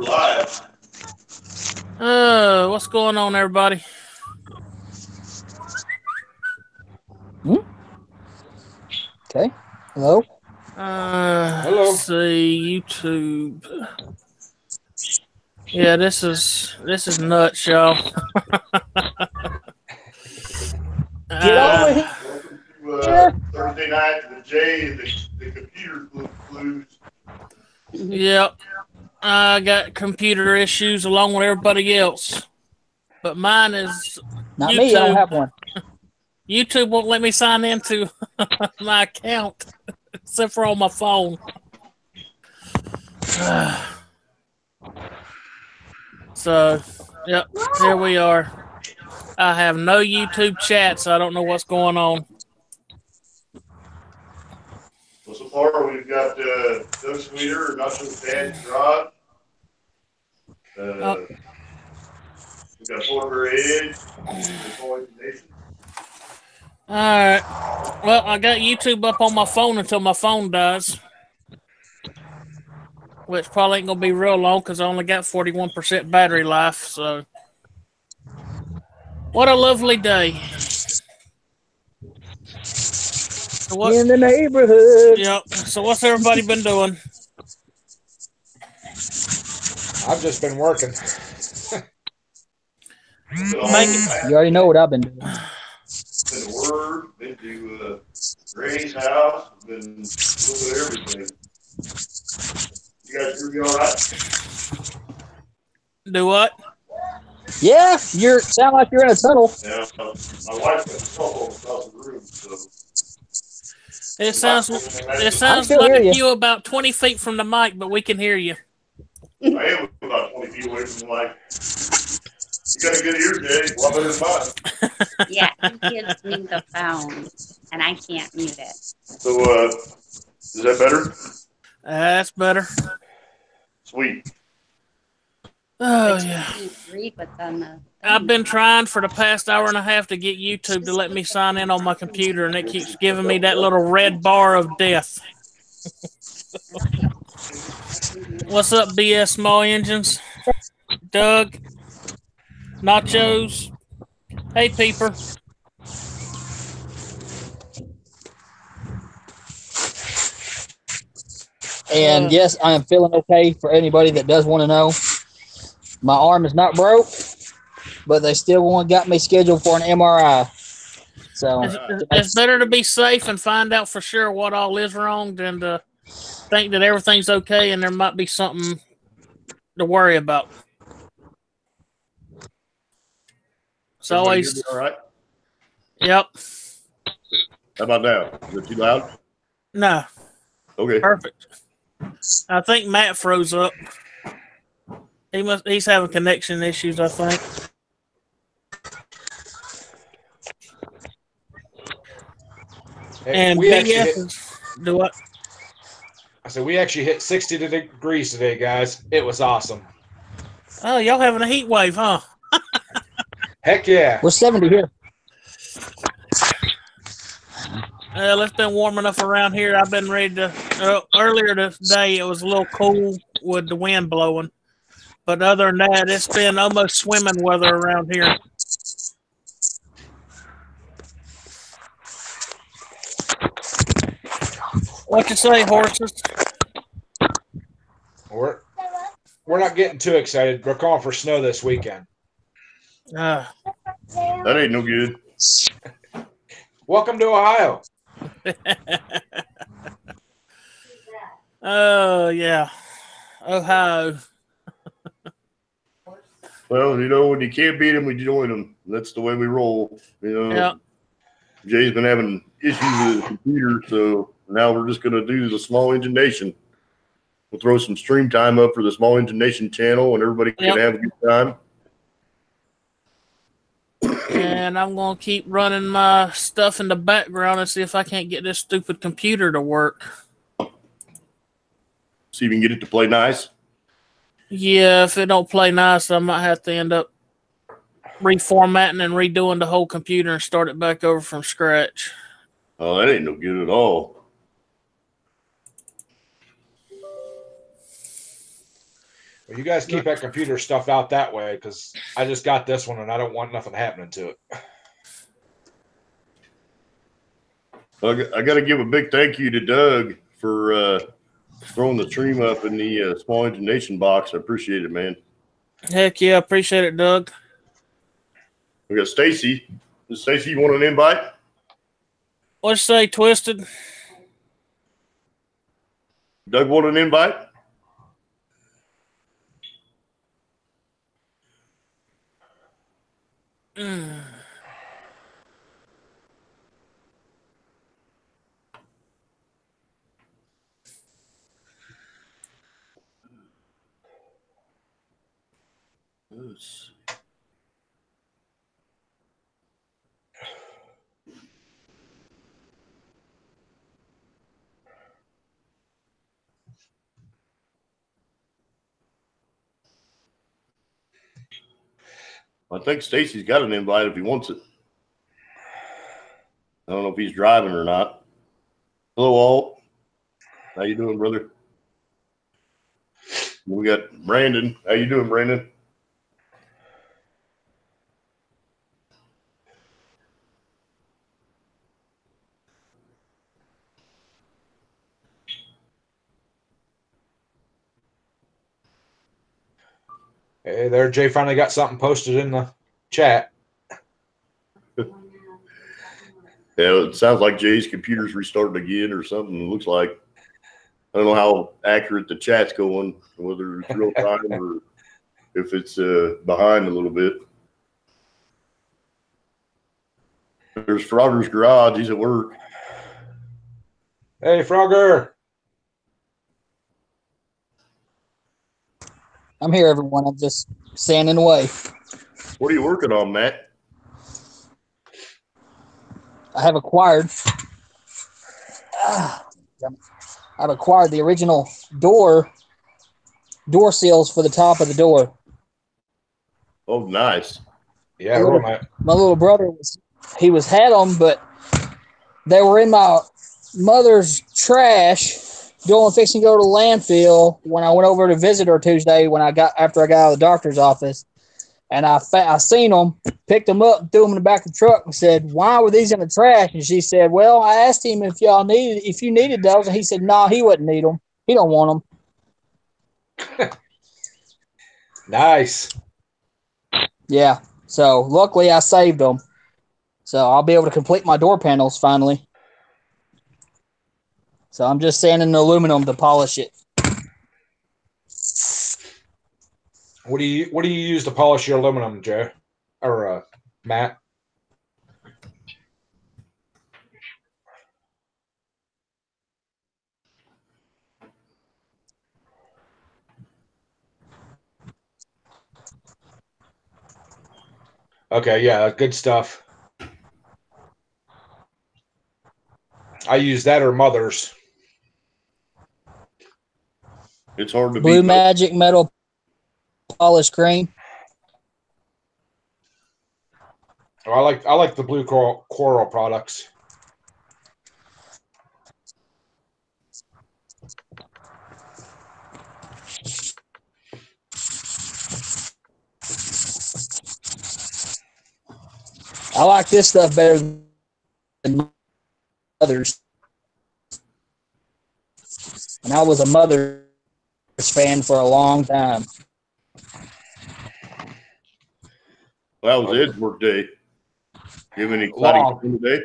We're live. What's going on, everybody? Okay. Hello. Hello. Let's see, YouTube. Yeah, this is nuts, y'all. Get over here. Welcome to Thursday night to the J, the computer blues. Yep. I got computer issues along with everybody else. But mine is Not YouTube. me. I don't have one. YouTube won't let me sign into my account except for on my phone. So, yep, here we are. I have no YouTube chat, so I don't know what's going on. Well, so far we've got Doug Sweeter, Not So Bad Rod. We've got Porter Edge. All right. Well, I got YouTube up on my phone until my phone dies, which probably ain't gonna be real long because I only got 41% battery life. So, what a lovely day. So what, in the neighborhood. Yep. So what's everybody been doing? I've just been working. You already know what I've been doing. Been to work, been to Granny's house, been a little bit of everything. You guys hear me all right? Do what? Yeah, you sound like you're in a tunnel. Yeah, my wife's got a cell phone across the room, so. It sounds like you about 20 feet from the mic, but we can hear you. I am about 20 feet away from the mic. You got a good ear, Jay. Well, better than mine. Yeah, he gives me the phone, and I can't mute it. So, is that better? That's better. Sweet. Oh, yeah. Read what's on the I've been trying for the past hour and a half to get YouTube to let me sign in on my computer, and it keeps giving me that little red bar of death. What's up, BS Small Engines? Doug? Nachos? Hey, Peeper. And yes, I am feeling okay. For anybody that does want to know, my arm is not broke, but they still got me scheduled for an MRI. So it's better to be safe and find out for sure what all is wrong than to think that everything's okay and there might be something to worry about. It's always all right. Yep. How about now? Is it too loud? No. Okay. Perfect. I think Matt froze up. He's having connection issues, I think. And do what? I said we actually hit 60 degrees today, guys. It was awesome. Oh, y'all having a heat wave, huh? Heck yeah. We're 70 here. Well, it's been warm enough around here. I've been ready to. Earlier today, it was a little cool with the wind blowing. But other than that, it's been almost swimming weather around here. What you say, horses? We're not getting too excited. We're calling for snow this weekend. That ain't no good. Welcome to Ohio. Oh, yeah. Ohio. Well, when you can't beat them, we join them. That's the way we roll. Yep. Jay's been having issues with his computer, so now we're just going to do the Small Engine Nation. We'll throw some stream time up for the Small Engine Nation channel, and everybody can have a good time. And I'm going to keep running my stuff in the background and see if I can't get this stupid computer to work. See if you can get it to play nice. Yeah, if it don't play nice, I might have to end up reformatting and redoing the whole computer and start it back over from scratch. Oh, that ain't no good at all. Well, you guys keep that computer stuffed out that way because I just got this one and I don't want nothing happening to it. I got to give a big thank you to Doug for throwing the stream up in the Small Engine Nation box. I appreciate it, man. Heck yeah, appreciate it, Doug. We got Stacy. Stacy, you want an invite? What'd you say, Twisted? Doug want an invite? Let's see. I think Stacy's got an invite if he wants it. I don't know if he's driving or not. Hello, Alt. How you doing, brother? We got Brandon. How you doing, Brandon? Hey, there, Jay finally got something posted in the chat. Yeah, it sounds like Jay's computer's restarting again or something. It looks like. I don't know how accurate the chat's going, whether it's real time or if it's behind a little bit. There's Frogger's Garage. He's at work. Hey, Frogger. I'm here, everyone. I'm just sanding away. What are you working on, Matt? I have acquired. I've acquired the original door seals for the top of the door. Oh, nice. Yeah, my little brother had them, but they were in my mother's trash, fixing to go to the landfill when I went over to visit her Tuesday after I got out of the doctor's office. And I seen them, picked them up, threw them in the back of the truck, and said, "Why were these in the trash?" And she said, "Well, I asked him if you needed those, and he said, no, he wouldn't need them. He don't want them." Nice. Yeah. So luckily, I saved them. So I'll be able to complete my door panels finally. So I'm just sanding the aluminum to polish it. What do you use to polish your aluminum, Joe? Or Matt? Okay, yeah, good stuff. I use that or Mother's. It's hard to Blue beat. Magic Metal Polish Cream. Oh, I like the Blue Coral products. I like this stuff better than Mother's. And I was a Mother's fan for a long time. Well, that was Ed's work day. You have any exciting today?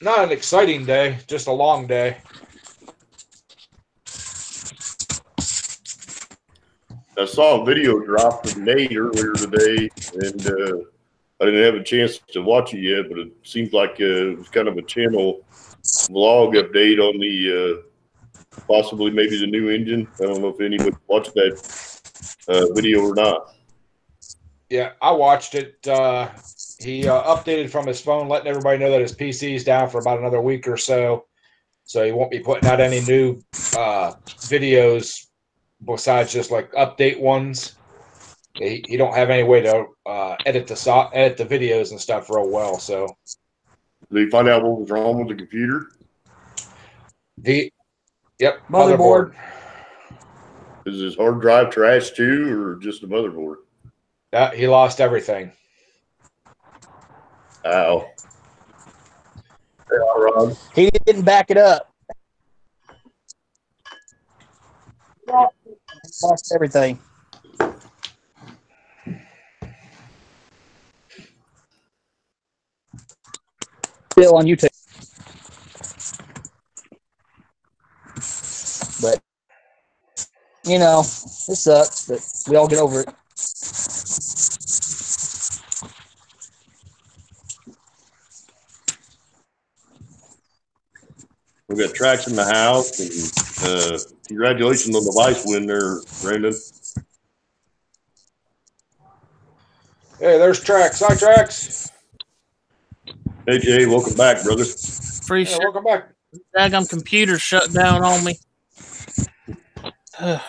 Not an exciting day, just a long day. I saw a video drop from Nate earlier today, and I didn't have a chance to watch it yet, but it seems like it was kind of a channel vlog update on the possibly maybe the new engine. I don't know if anybody watched that video or not. Yeah, I watched it. He updated from his phone, letting everybody know that his PC is down for about another week or so. So he won't be putting out any new videos besides just like update ones. He don't have any way to edit the videos and stuff real well. So Did he find out what was wrong with the computer? Yep, Motherboard. Is his hard drive trash too, or just a motherboard? He lost everything. Ow. Yeah, Ron. He didn't back it up. Lost everything. Still on YouTube. But, you know, it sucks, but we all get over it. We got tracks in the house, and congratulations on the Vice win there, Brandon. Hey, there's Trax. Hi, Trax. Hey Jay, welcome back, brother. Appreciate Hey, welcome back. daggum computer shut down on me. I'm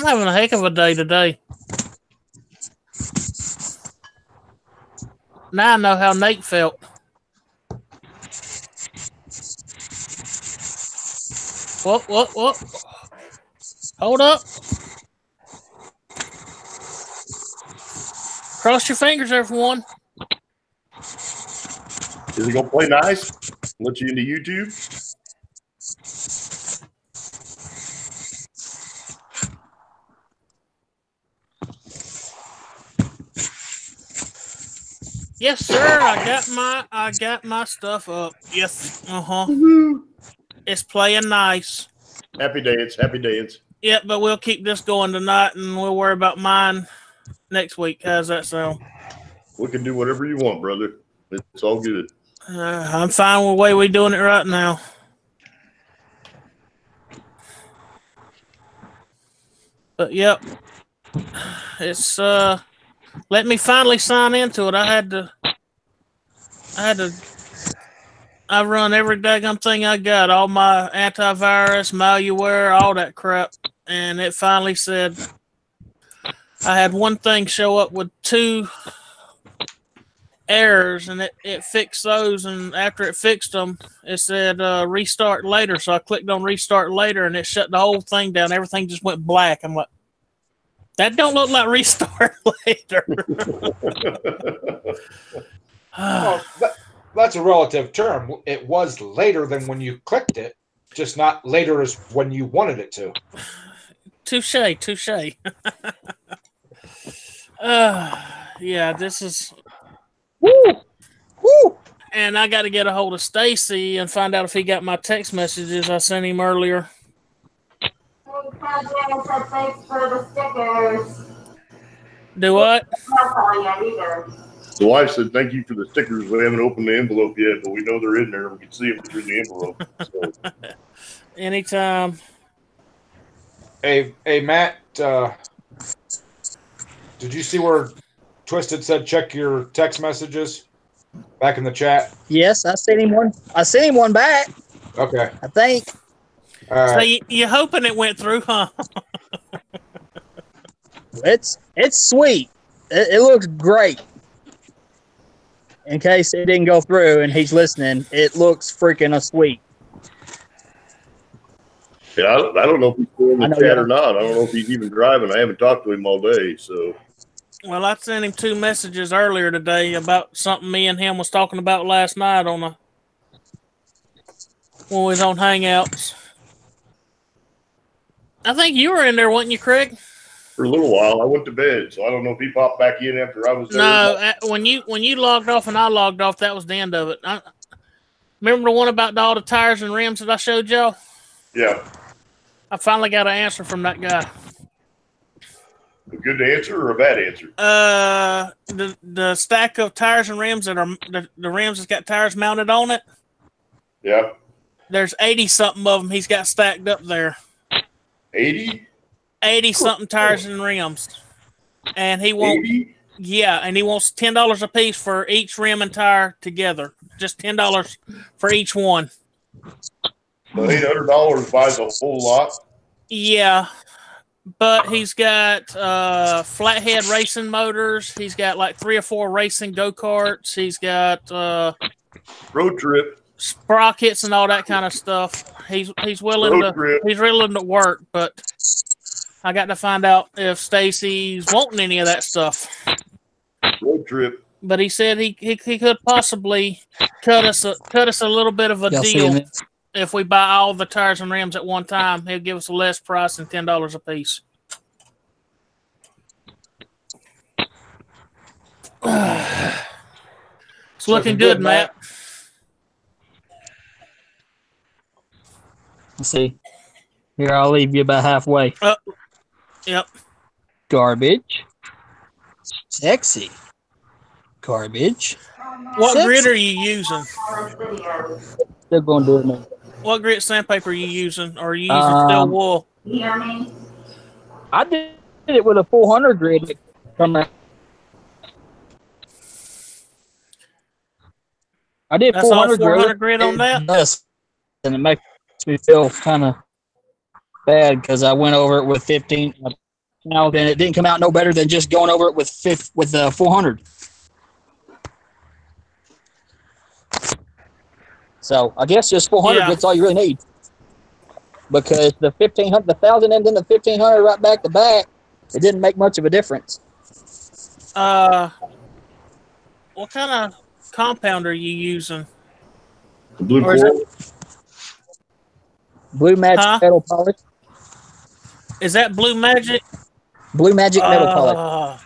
having a heck of a day today. Now I know how Nate felt. What? Hold up. Cross your fingers, everyone. Is he gonna play nice? Let you into YouTube? Yes, sir. I got my stuff up. Yes. It's playing nice. Happy dance, happy dance. Yeah, but we'll keep this going tonight, and we'll worry about mine next week. How's that sound? We can do whatever you want, brother. It's all good. I'm fine with the way we're doing it right now. But yep, it's let me finally sign into it. I run every daggum thing I got, all my antivirus, malware, all that crap, and it finally said I had one thing show up with 2 errors, and it fixed those, and after it fixed them, it said restart later. So I clicked on restart later, and it shut the whole thing down. Everything just went black. I'm like, that don't look like restart later. Well, that's a relative term. It was later than when you clicked it, just not later as when you wanted it to. Touche. Yeah, this is. Woo! And I got to get a hold of Stacy and find out if he got my text messages I sent him earlier. Said thanks for the stickers. Do what? I'll tell you either. The wife said, thank you for the stickers. We haven't opened the envelope yet, but we know they're in there. We can see them through the envelope. So. Anytime. Hey, Matt, did you see where Twisted said check your text messages back in the chat? Yes, I sent him one. I sent him one back. Okay. I think. All So right. you're hoping it went through, huh? It's sweet. It looks great. In case it didn't go through and he's listening, it looks freaking sweet. Yeah, I don't know if he's still in the I know, chat yeah. or not. I don't know if he's even driving. I haven't talked to him all day, so. Well, I sent him 2 messages earlier today about something me and him was talking about last night when we was on Hangouts. I think you were in there, weren't you, Craig? For a little while, I went to bed, so I don't know if he popped back in after I was there. No, when you logged off and I logged off, that was the end of it. Remember the one about all the tires and rims that I showed y'all? Yeah. I finally got an answer from that guy. A good answer or a bad answer? The stack of tires and rims that are the rims that's got tires mounted on it. Yeah. There's 80-something of them he's got stacked up there. 80? 80-something tires and rims. And he wants 80? Yeah, and he wants $10 a piece for each rim and tire together. Just $10 for each one. So $800 buys a whole lot. Yeah. But he's got flathead racing motors. He's got like 3 or 4 racing go-karts. He's got Road trip. sprockets and all that kind of stuff. He's willing to work, but I got to find out if Stacy's wanting any of that stuff. Road trip. But he said he could possibly cut us a little bit of a Y'all deal seeing it? if we buy all the tires and rims at one time. He'll give us a less price than $10 a piece. It's looking good, Matt. Let's see. Here, I'll leave you about halfway. Yep. Garbage. Sexy. Garbage. What Sexy. grit are you using? They're going to do it now. What grit sandpaper are you using? Or are you using steel wool? You hear me? I did it with a 400 grit from that. I did That's all 400 400 grit on that? Yes. And it makes me feel kind of bad because I went over it with 15. Now then, it didn't come out no better than just going over it with 400. So I guess just 400 grit's all you really need. Because the 1500, the 1000, and then the 1500 right back to back, it didn't make much of a difference. What kind of compound are you using? The blue Or is coral. Blue Magic Metal Polish. Is that Blue Magic? Blue Magic Metal Polish.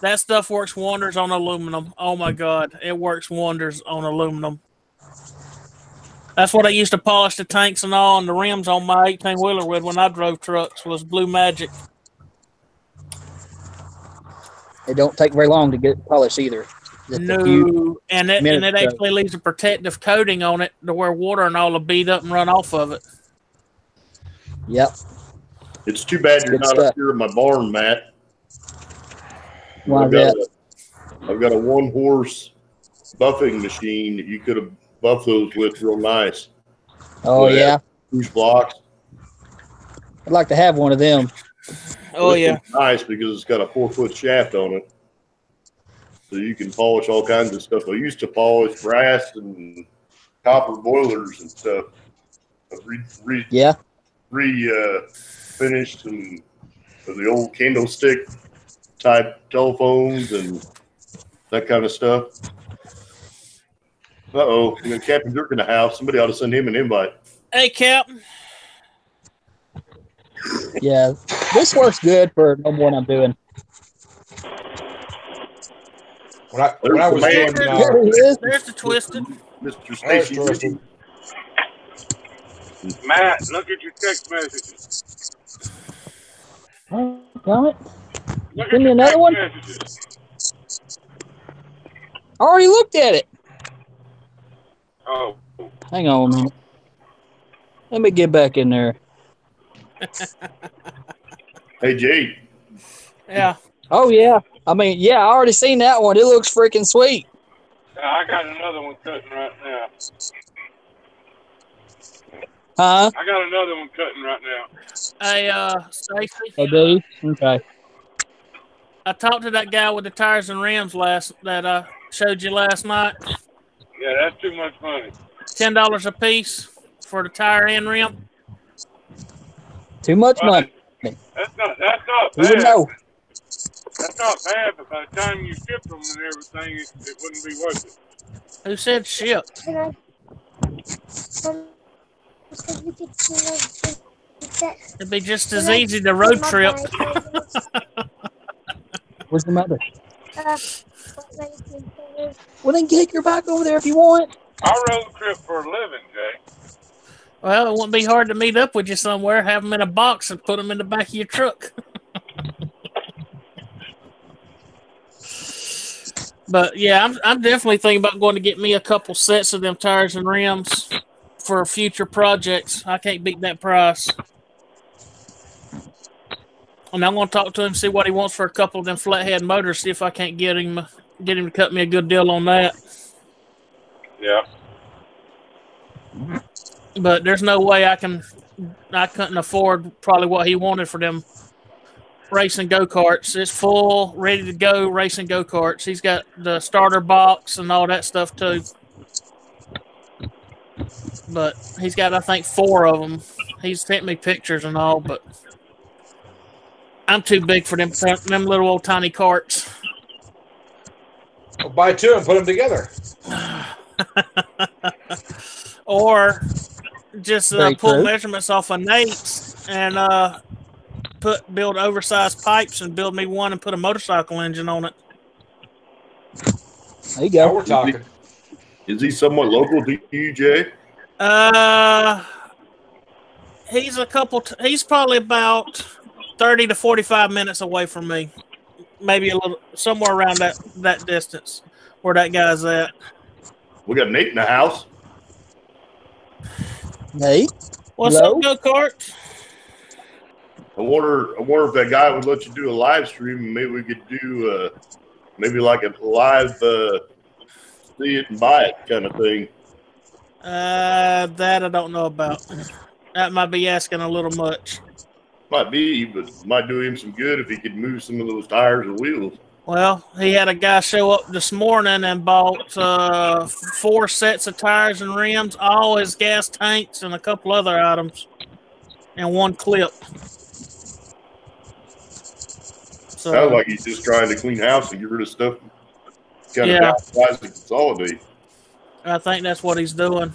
That stuff works wonders on aluminum. Oh my God, it works wonders on aluminum. That's what I used to polish the tanks and all and the rims on my 18-wheeler with when I drove trucks was Blue Magic. It don't take very long to get polished either. Just a few and it minutes actually leaves a protective coating on it to where water and all will beat up and run off of it. Yep. It's too bad you're Good not stuff. up here in my barn, Matt. Why I've got a one-horse buffing machine that you could have buffed those with real nice. Oh, Yeah. yeah. Push blocks. I'd like to have one of them. Oh, This yeah. one's nice because it's got a 4-foot shaft on it. So you can polish all kinds of stuff. I used to polish brass and copper boilers and stuff. Yeah. Finished and the old candlestick type telephones and that kind of stuff. Uh-oh, we got Captain Dirk in the house. Somebody ought to send him an invite. Hey, Captain. Yeah. This works good for no more than I'm doing. When I was doing, There he is. There's the Twisted. Mr. Stacy. Twisted. Matt, look at your text messages. Oh, damn it. Look at Give me your another text one. messages. I already looked at it. Oh, Hang on a minute. Let me get back in there. Hey, Jay. Yeah. Oh, yeah. I mean, yeah, I already seen that one. It looks freaking sweet. I got another one cutting right now. Huh? I got another one cutting right now. Hey, Stacy. Oh, do you? Okay. I talked to that guy with the tires and rims that I showed you last night. Yeah, that's too much money. $10 a piece for the tire and rim. Too much Well, money. That's not Who would bad. know? That's not bad, but by the time you ship them and everything, it wouldn't be worth it. Who said ship? It'd be just as easy to road trip. Where's the mother? Well, then take your bike over there if you want. I road trip for a living, Jay. Well, it wouldn't be hard to meet up with you somewhere, have them in a box, and put them in the back of your truck. But yeah, I'm definitely thinking about going to get me a couple sets of them tires and rims for future projects. I can't beat that price. And I'm going to talk to him, see what he wants for a couple of them flathead motors, see if I can't get him to cut me a good deal on that. Yeah. But there's no way I couldn't afford probably what he wanted for them racing go-karts. It's full, ready to go racing go-karts. He's got the starter box and all that stuff too. But he's got, I think, 4 of them. He's sent me pictures and all, but I'm too big for them little old tiny carts. Well, buy two and put them together. Or just Very pull true. measurements off of Nate's and build oversized pipes and build me one and put a motorcycle engine on it. There you Now go. we're talking. Is he somewhat local to you, Jay? He's probably about 30 to 45 minutes away from me. Maybe a little somewhere around that distance where that guy's at. We got Nate in the house. Nate? What's Hello? up, go-kart? I wonder if that guy would let you do a live stream, and maybe we could do maybe like a live see it and buy it kind of thing. That I don't know about. That might be asking a little much. Might be, but might do him some good if he could move some of those tires or wheels. Well, he had a guy show up this morning and bought 4 sets of tires and rims, all his gas tanks, and a couple other items, and one clip. So, Sounds like he's just trying to clean house and get rid of stuff. Kind Yeah. of downsize and consolidate. I think that's what he's doing.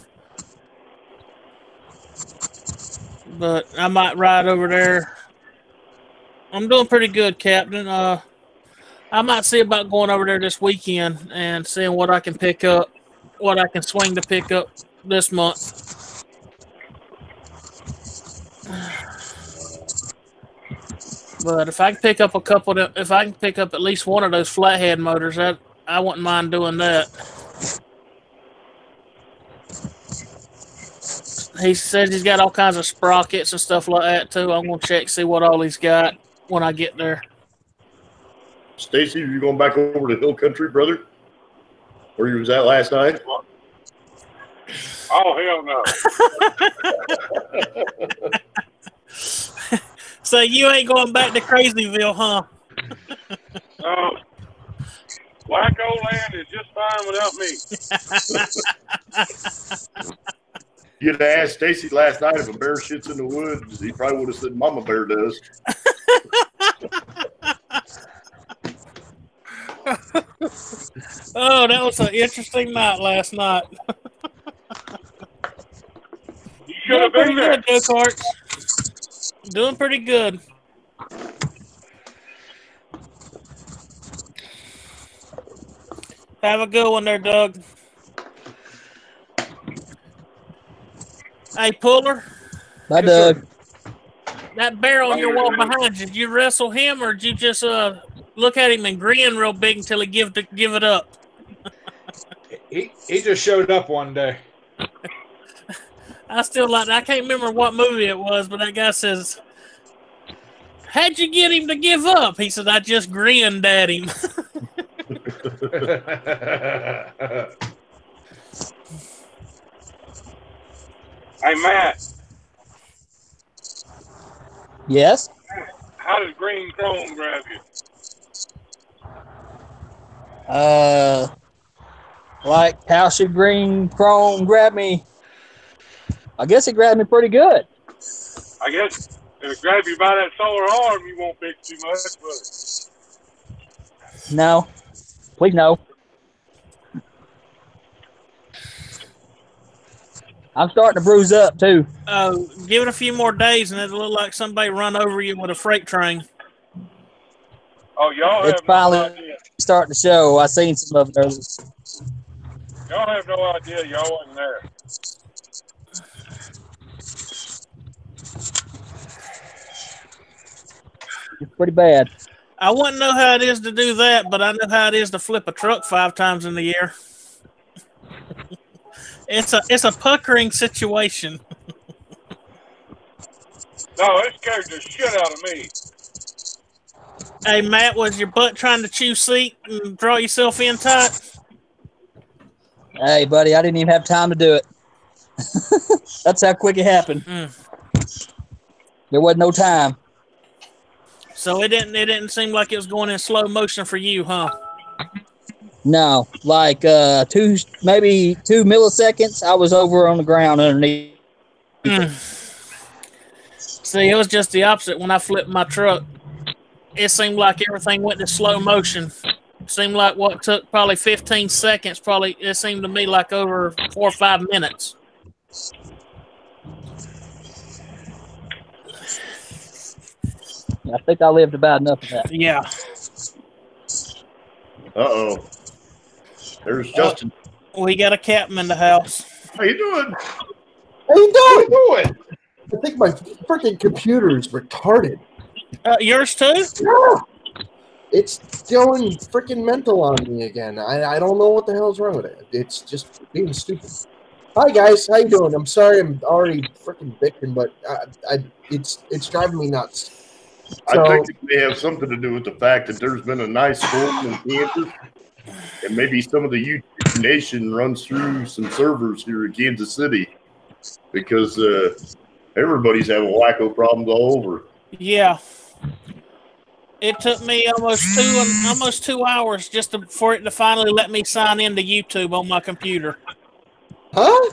But I might ride over there. I'm doing pretty good, Captain. I might see about going over there this weekend and seeing what I can pick up, what I can swing to pick up this month. But if I can pick up if I can pick up at least one of those flathead motors, I wouldn't mind doing that. He says he's got all kinds of sprockets and stuff like that too. I'm gonna check see what all he's got when I get there. Stacy, are you going back over to Hill Country, brother? Where you was at last night? Oh, hell no. So you ain't going back to Crazyville, huh? Black old land is just fine without me. You'd have asked Stacy last night if a bear shits in the woods. He probably would have said, Mama Bear does. Oh, that was an interesting night last night. You should have Doing been pretty there. good, go-karts. Doing pretty good. Have a good one there, Doug. Hey, Puller, Bye, Doug. that bear on your wall behind you, did you wrestle him or did you just look at him and grin real big until he give it up? He just showed up one day. I can't remember what movie it was, but that guy says, how'd you get him to give up? He said, I just grinned at him. Hey, Matt, Yes? how does green chrome grab you? Like how should green chrome grab me? I guess it grabbed me pretty good. I guess if it grabs you by that solar arm, you won't bitch too much, but No. Please no. I'm starting to bruise up too. Oh, give it a few more days and it'll look like somebody run over you with a freight train. oh, y'all It's have finally no idea. starting to show. I seen some of it earlier. Y'all have no idea. Y'all wasn't there. It's pretty bad. I wouldn't know how it is to do that, but I know how it is to flip a truck 5 times in the year. It's a puckering situation. No, it scared the shit out of me. Hey, Matt, was your butt trying to chew seat and draw yourself in tight? Hey, buddy, I didn't even have time to do it. That's how quick it happened. There wasn't no time. So it didn't seem like it was going in slow motion for you, huh? No, like maybe 2 milliseconds, I was over on the ground underneath. See, it was just the opposite when I flipped my truck. it seemed like everything went to slow motion. Seemed like what took probably 15 seconds, it seemed to me like over 4 or 5 minutes. I think I lived about enough of that. Yeah. Uh-oh. There's Justin. We got a captain in the house. How you doing? How you doing? I think my freaking computer is retarded. Yours too? Yeah. It's going freaking mental on me again. I don't know what the hell's wrong with it. It's just being stupid. Hi guys, how you doing? I'm sorry, I'm already freaking bitching, but it's driving me nuts. So, I think it may have something to do with the fact that there's been a nice storm in Kansas, and maybe some of the YouTube Nation runs through some servers here in Kansas City because everybody's having wacko problems all over. Yeah. It took me almost 2 hours for it to finally let me sign into YouTube on my computer. Huh?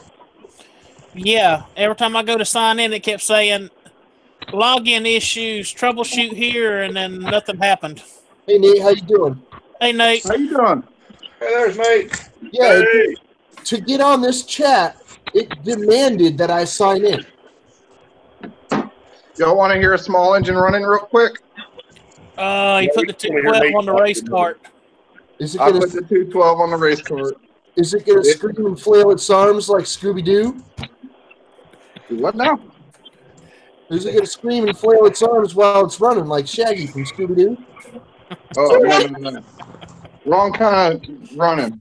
Yeah. Every time I go to sign in, it kept saying login issues, troubleshoot here, and then nothing happened. Hey Nate, how you doing? Hey Nate. How you doing? Hey, there's Nate. Yeah, Hey. to get on this chat, it demanded that I sign in. Y'all want to hear a small engine running real quick? You put the 212 on the race cart. Is it I gonna, put the 212 on the race cart. is it gonna scream and flail its arms like Scooby-Doo? What now? Is it gonna scream and flail its arms while it's running like Shaggy from Scooby-Doo? Oh, no. Wrong kind of running.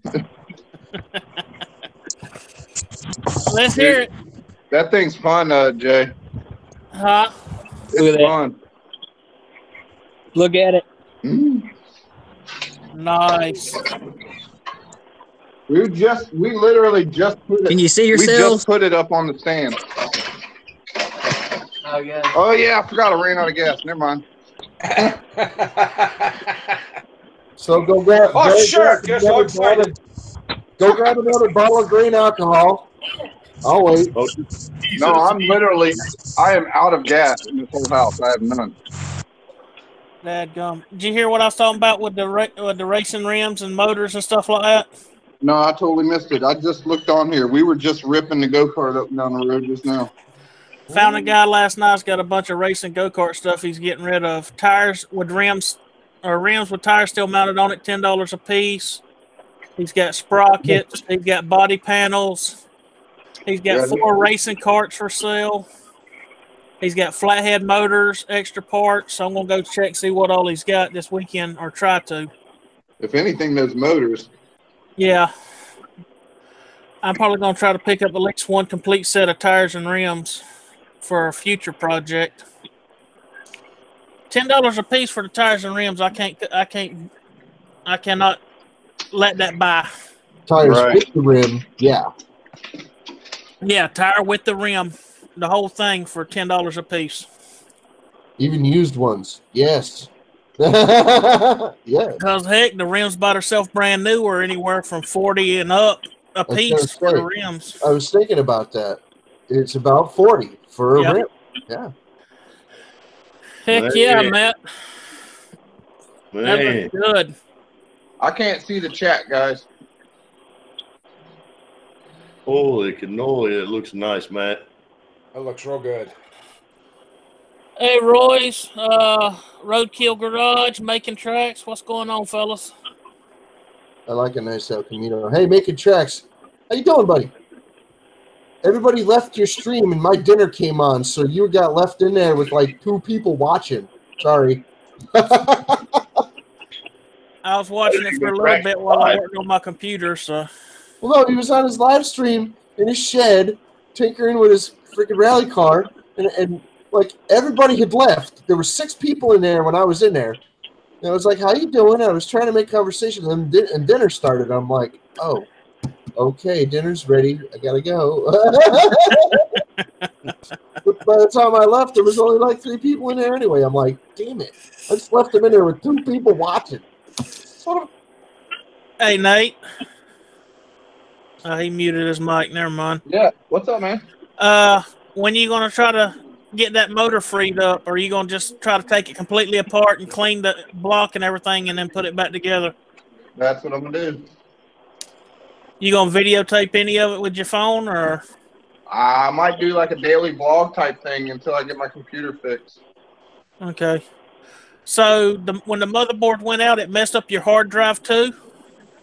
Let's hear it. That thing's fun, Jay. Huh? Look at It's that. fun. Look at it. Nice. We literally just put it. Can you see We yourselves? just put it up on the stand. Oh, yeah. Oh yeah, I forgot I ran out of gas. Never mind. So go grab. Oh, go sure. grab You're so another excited. Go grab another bottle of green alcohol. I'll wait. Oh, No, I am out of gas in this whole house. I have none. Dadgum. Did you hear what I was talking about with the racing rims and motors and stuff like that? No, I totally missed it. I just looked on here. We were just ripping the go-kart up and down the road just now. Found a guy last night who's got a bunch of racing go-kart stuff he's getting rid of. Tires with rims, or rims with tires still mounted on it, $10 a piece. He's got sprockets. He's got body panels. He's got 4 racing carts for sale. He's got flathead motors, extra parts. So I'm going to go check, see what all he's got this weekend, or try to. If anything, those motors. Yeah. I'm probably going to try to pick up at least one complete set of tires and rims for a future project. $10 a piece for the tires and rims. I cannot let that buy. Tires Right. with the rim. Yeah. Yeah, tire with the rim, the whole thing for $10 a piece. Even used ones. Yes. Yeah. Because heck, the rims by themselves brand new are anywhere from 40 and up a gonna piece for the say. rims. I was thinking about that. It's about 40 for a Yep. rim. Yeah. Heck yeah, Man. Matt. That Man. looks good. I can't see the chat, guys. Holy cannoli, it looks nice, Matt. That looks real good. Hey, Roy's, Roadkill Garage, making tracks. What's going on, fellas? I like a nice El Camino. Hey, making tracks. How you doing, buddy? Everybody left your stream and my dinner came on, so you got left in there with like 2 people watching. Sorry. I was watching it for a little bit while I worked on my computer, so. Well, no, he was on his live stream in his shed, tinkering with his freaking rally car, and like everybody had left. There were 6 people in there when I was in there. And I was like, "How you doing?" I was trying to make conversation, and dinner started. I'm like, "Oh, okay, dinner's ready. I gotta go." But by the time I left, there was only like 3 people in there anyway. I'm like, "Damn it! I just left him in there with 2 people watching." Sort of. Hey, Nate. He muted his mic. Never mind. Yeah. What's up, man? When you gonna try to get that motor freed up, or are you gonna just try to take it completely apart and clean the block and everything, and then put it back together? That's what I'm gonna do. You gonna videotape any of it with your phone, or? I might do like a daily vlog type thing until I get my computer fixed. Okay. So when the motherboard went out, it messed up your hard drive too?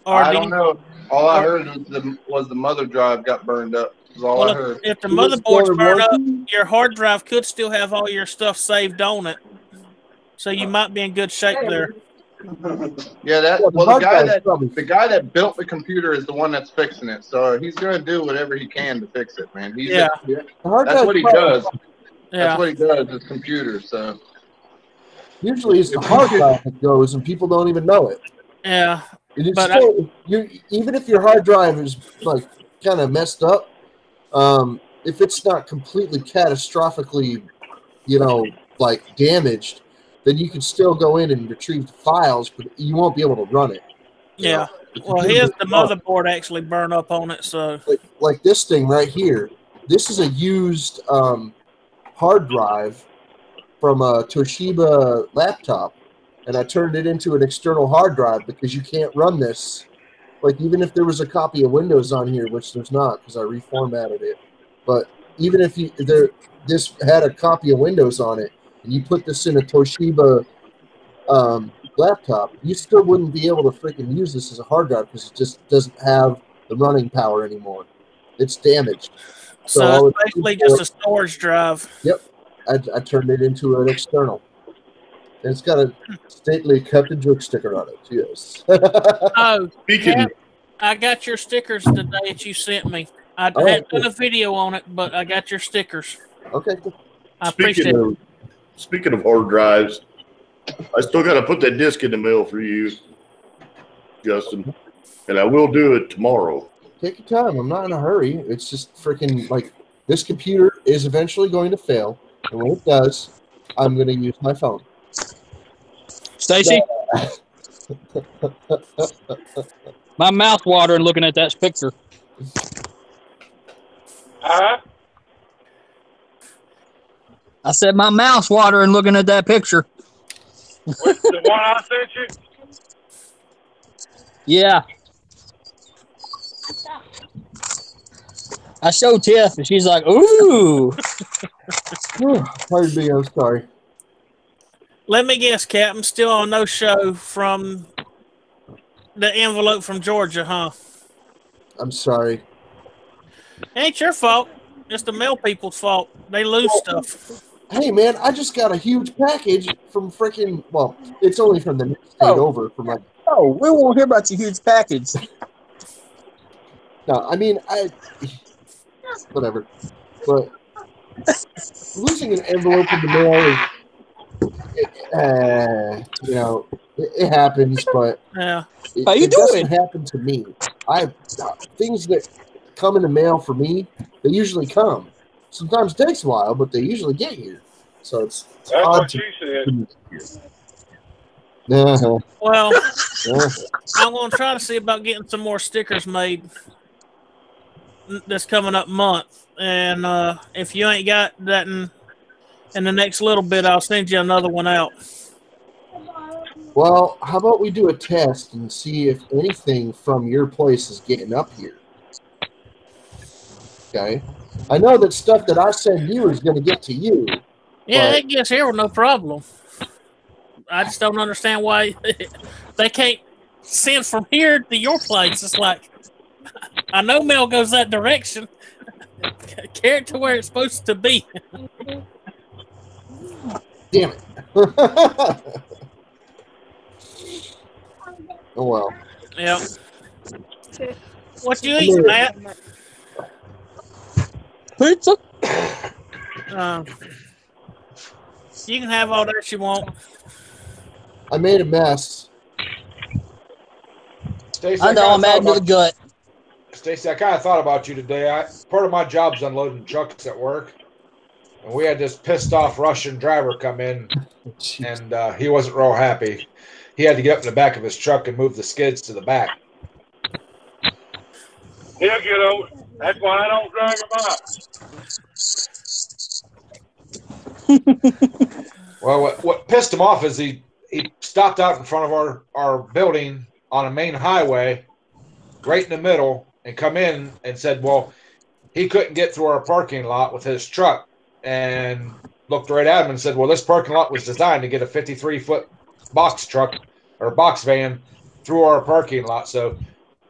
Or I don't know. All I heard was the mother drive got burned up. That's all I heard. If the motherboard's burned up, your hard drive could still have all your stuff saved on it. So you might be in good shape there. Yeah, the guy that built the computer is the one that's fixing it. So he's gonna do whatever he can to fix it, man. That's what he does. That's what he does is computers. So usually it's the hard drive that goes, and people don't even know it. Yeah, but still, even if your hard drive is like kind of messed up, if it's not completely catastrophically, like damaged, then you can still go in and retrieve the files, but you won't be able to run it. Yeah. Well, here's the motherboard actually burned up on it. So, like this thing right here, this is a used hard drive from a Toshiba laptop, and I turned it into an external hard drive because you can't run this. Like, even if there was a copy of Windows on here, which there's not because I reformatted it, but even if this had a copy of Windows on it, and you put this in a Toshiba laptop, you still wouldn't be able to freaking use this as a hard drive because it just doesn't have the running power anymore. It's damaged. So it's basically just a storage drive. Yep. I turned it into an external. And it's got a stately Captain Jerk sticker on it. Yes. Oh, yeah, I got your stickers today that you sent me. I hadn't done a video on it, but I got your stickers. Okay, cool. I appreciate it. Speaking of hard drives, I still got to put that disc in the mail for you, Justin, and I will do it tomorrow. Take your time. I'm not in a hurry. It's just freaking like this computer is eventually going to fail, and when it does, I'm going to use my phone. Stacy, my mouth watering looking at that picture. I said my mouth's watering looking at that picture. What's the one I sent you? Yeah. I showed Tiff, and she's like, ooh. Pardon me, I'm sorry. Let me guess, Captain, still on no show from the envelope from Georgia, huh? I'm sorry. Ain't your fault. It's the mail people's fault. They lose stuff. Hey, man, I just got a huge package from freaking, well, it's only from the next state over. From like, oh, we won't hear about your huge package. No, I mean, whatever. But losing an envelope in the mail is, it happens, but yeah. It doesn't happen to me. Things that come in the mail for me, they usually come. Sometimes it takes a while, but they usually get here. So it's That's odd what she said. Well, I'm going to try to see about getting some more stickers made this coming up month. And if you ain't got that in the next little bit, I'll send you another one out. Well, how about we do a test and see if anything from your place is getting up here? Okay. I know that stuff that I send you is going to get to you. Yeah, it gets here with no problem. I just don't understand why they can't send from here to your place. It's like, I know mail goes that direction. Carry it to where it's supposed to be. Damn it. Oh, well. Yep. What you eating, Matt? Pizza. You can have all that you want. I made a mess. Stacey, I know I'm adding to the gut. Stacey, I kind of thought about you today. Part of my job's unloading trucks at work, and we had this pissed off Russian driver come in, and he wasn't real happy. He had to get up in the back of his truck and move the skids to the back. He'll get over it. That's why I don't drag him out. Well, what pissed him off is he stopped out in front of our building on a main highway, right in the middle, and come in and said, well, he couldn't get through our parking lot with his truck, and looked right at him and said, well, this parking lot was designed to get a 53-foot box truck or box van through our parking lot. So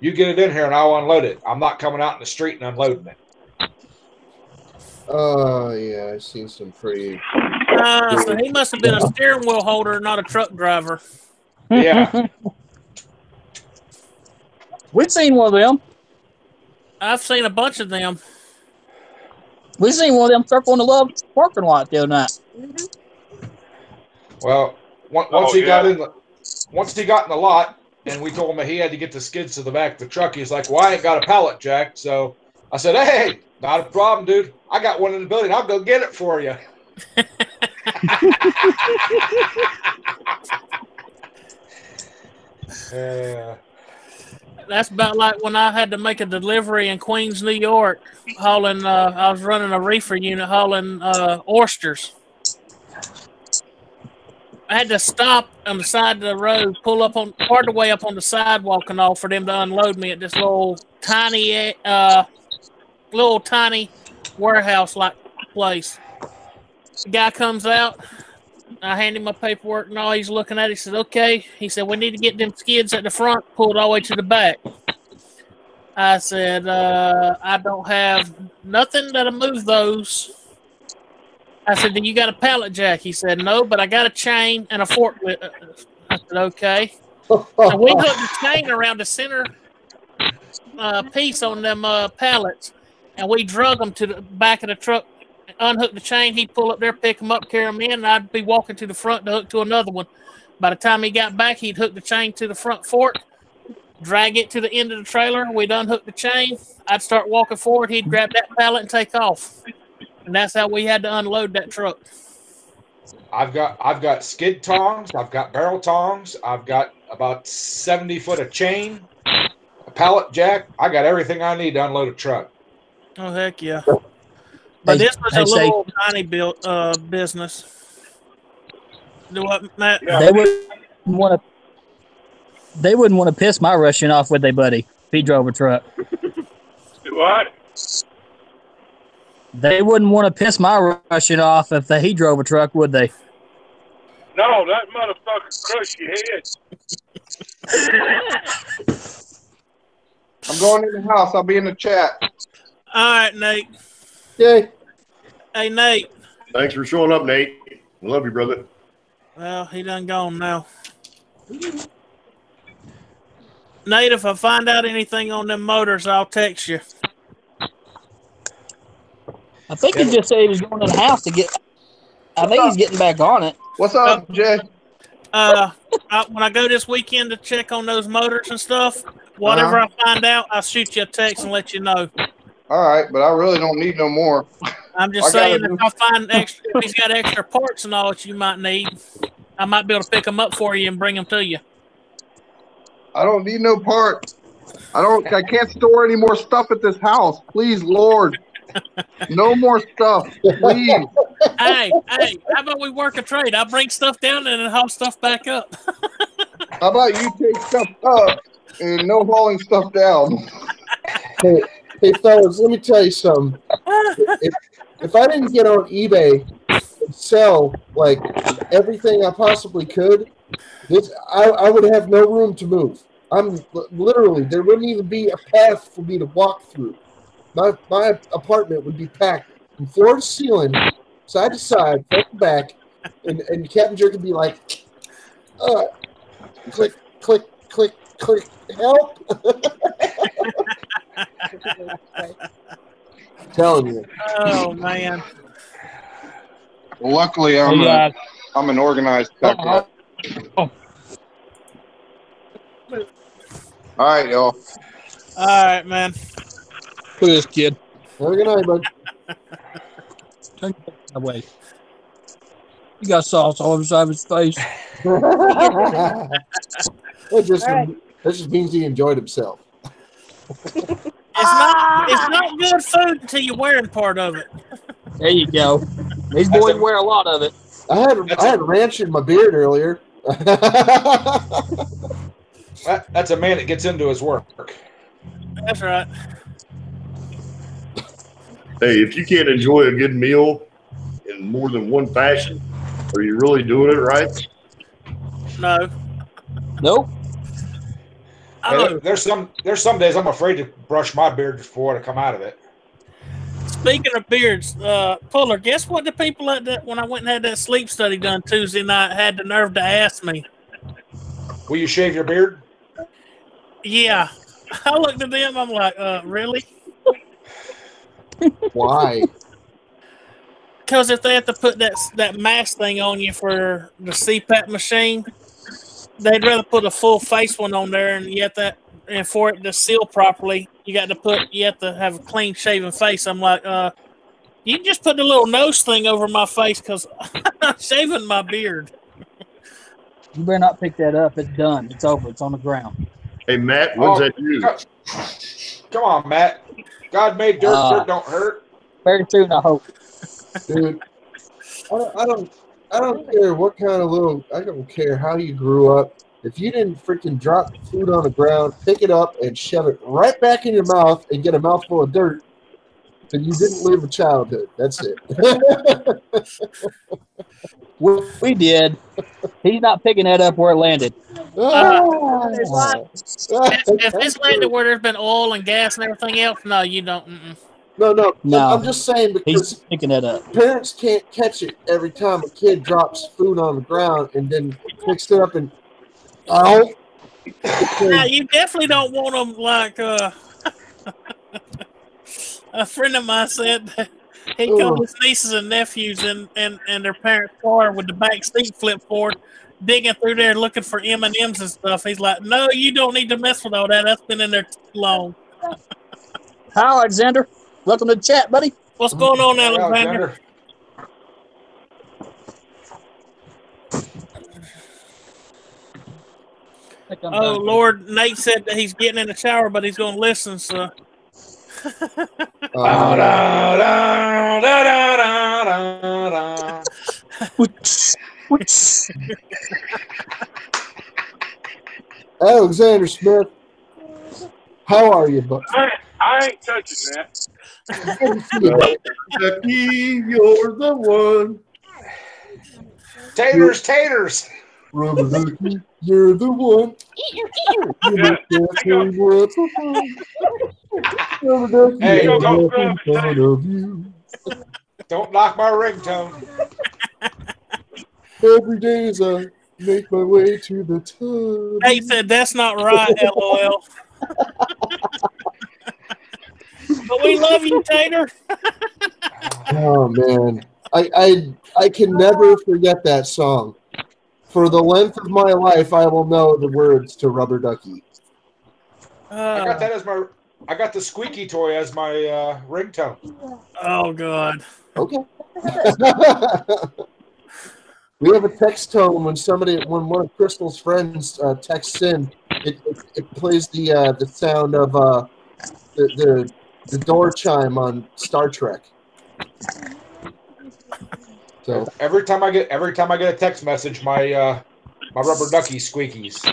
you get it in here and I'll unload it. I'm not coming out in the street and unloading it. Oh, yeah, I've seen some pretty... So he must have been a steering wheel holder, not a truck driver. Yeah. We've seen one of them. I've seen a bunch of them. We've seen one of them circling the love parking lot the other night. Well, once he got in the lot, and we told him that he had to get the skids to the back of the truck, he's like, well, I ain't got a pallet jack. So I said, hey, not a problem, dude. I got one in the building. I'll go get it for you. That's about like when I had to make a delivery in Queens, New York, hauling. I was running a reefer unit hauling oysters. I had to stop on the side of the road, pull up on part of the way up on the sidewalk and all for them to unload me at this little tiny warehouse-like place. The guy comes out. I hand him my paperwork and all. He's looking at it. He said, okay. He said, we need to get them skids at the front pulled all the way to the back. I said, I don't have nothing that'll move those. I said, do you got a pallet jack? He said, no, but I got a chain and a forklift. I said, okay. So we hooked the chain around the center piece on them pallets, and we drug them to the back of the truck, unhook the chain. He'd pull up there, pick them up, carry them in, and I'd be walking to the front to hook to another one. By the time he got back, he'd hook the chain to the front fork, drag it to the end of the trailer. We'd unhook the chain. I'd start walking forward. He'd grab that pallet and take off. And that's how we had to unload that truck. I've got skid tongs. I've got barrel tongs. I've got about 70 foot of chain, a pallet jack. I got everything I need to unload a truck. Oh, heck yeah. But this was a little tiny business. Do what, Matt? Yeah. They wouldn't want to piss my Russian off, would they, buddy? If he drove a truck. What? They wouldn't want to piss my Russian off if he drove a truck, would they? No, that motherfucker crushed your head. I'm going in the house. I'll be in the chat. All right, Nate. Okay. Hey, Nate. Thanks for showing up, Nate. I love you, brother. Well, he done gone now. Nate, if I find out anything on them motors, I'll text you. I think he just said he was going to the house to get. I think he's getting back on it. What's up, Jay? When I go this weekend to check on those motors and stuff, whatever I find out, I'll shoot you a text and let you know. All right, but I really don't need no more. I'm just saying, if I find extra, if he's got extra parts and all that you might need, I might be able to pick them up for you and bring them to you. I don't need no part. I can't store any more stuff at this house. Please, Lord. No more stuff, please. Hey, how about we work a trade? I bring stuff down and then haul stuff back up. How about you take stuff up and no hauling stuff down? Hey, fellas, let me tell you something. If I didn't get on eBay and sell like everything I possibly could, I would have no room to move. I'm literally, there wouldn't even be a path for me to walk through. My apartment would be packed from floor to ceiling, side to side, front to back, and Captain Jerk would be like, click, click, click, click, help. I'm telling you. Oh, man. Well, luckily, I'm an organized tech guy. All right, y'all. All right, man. Look at this kid. Have a good night, bud. Turn away. He got sauce all over the side of his face. That just means he enjoyed himself. It's not good food until you're wearing part of it. There you go. These boys wear a lot of it. I had ranch in my beard earlier. That's a man that gets into his work. That's right. Hey, if you can't enjoy a good meal in more than one fashion, are you really doing it right? No. Nope. There's some days I'm afraid to brush my beard before I come out of it. Speaking of beards, Fuller, guess what the people at that when I went and had that sleep study done Tuesday night had the nerve to ask me? Will you shave your beard? Yeah. I looked at them, I'm like, really? Why? Because if they have to put that mask thing on you for the CPAP machine, they'd rather put a full face one on there, and you have to, and for it to seal properly, you have to have a clean shaven face. I'm like, you can just put the little nose thing over my face because I'm shaving my beard. You better not pick that up. It's done. It's over. It's on the ground. Hey, Matt, what's that do? Come on, Matt. God made dirt. Dirt don't hurt. Very soon, I hope. Dude, I don't care what kind of little. I don't care how you grew up. If you didn't freaking drop food on the ground, pick it up and shove it right back in your mouth and get a mouthful of dirt, then you didn't live a childhood. That's it. We did. He's not picking that up where it landed. If it's landed where there's been oil and gas and everything else, no, you don't. No. I'm just saying because he's picking that up. Parents can't catch it every time a kid drops food on the ground and then picks it up and Now, you definitely don't want them like a friend of mine said that he called his nieces and nephews in their parents' car with the back seat flipped forward, digging through there looking for M&Ms and stuff. He's like, no, you don't need to mess with all that. That's been in there too long. Hi, Alexander. Welcome to the chat, buddy. What's going on, Alexander? Oh, Lord, Nate said that he's getting in the shower, but he's going to listen, so. Alexander Smith, how are you, bud? I ain't touching that. Becky, you're the one. Taters. Rubber Ducky, you're the one. Hey, don't knock my ringtone. Every day as I make my way to the tub. Nate said that's not right, LOL. But we love you, Tater. Oh man, I can never forget that song. For the length of my life, I will know the words to Rubber Ducky. I got the squeaky toy as my ringtone. Oh God. Okay. We have a text tone when one of Crystal's friends texts in. It plays the sound of the door chime on Star Trek. So every time I get a text message, my Rubber Ducky squeakies.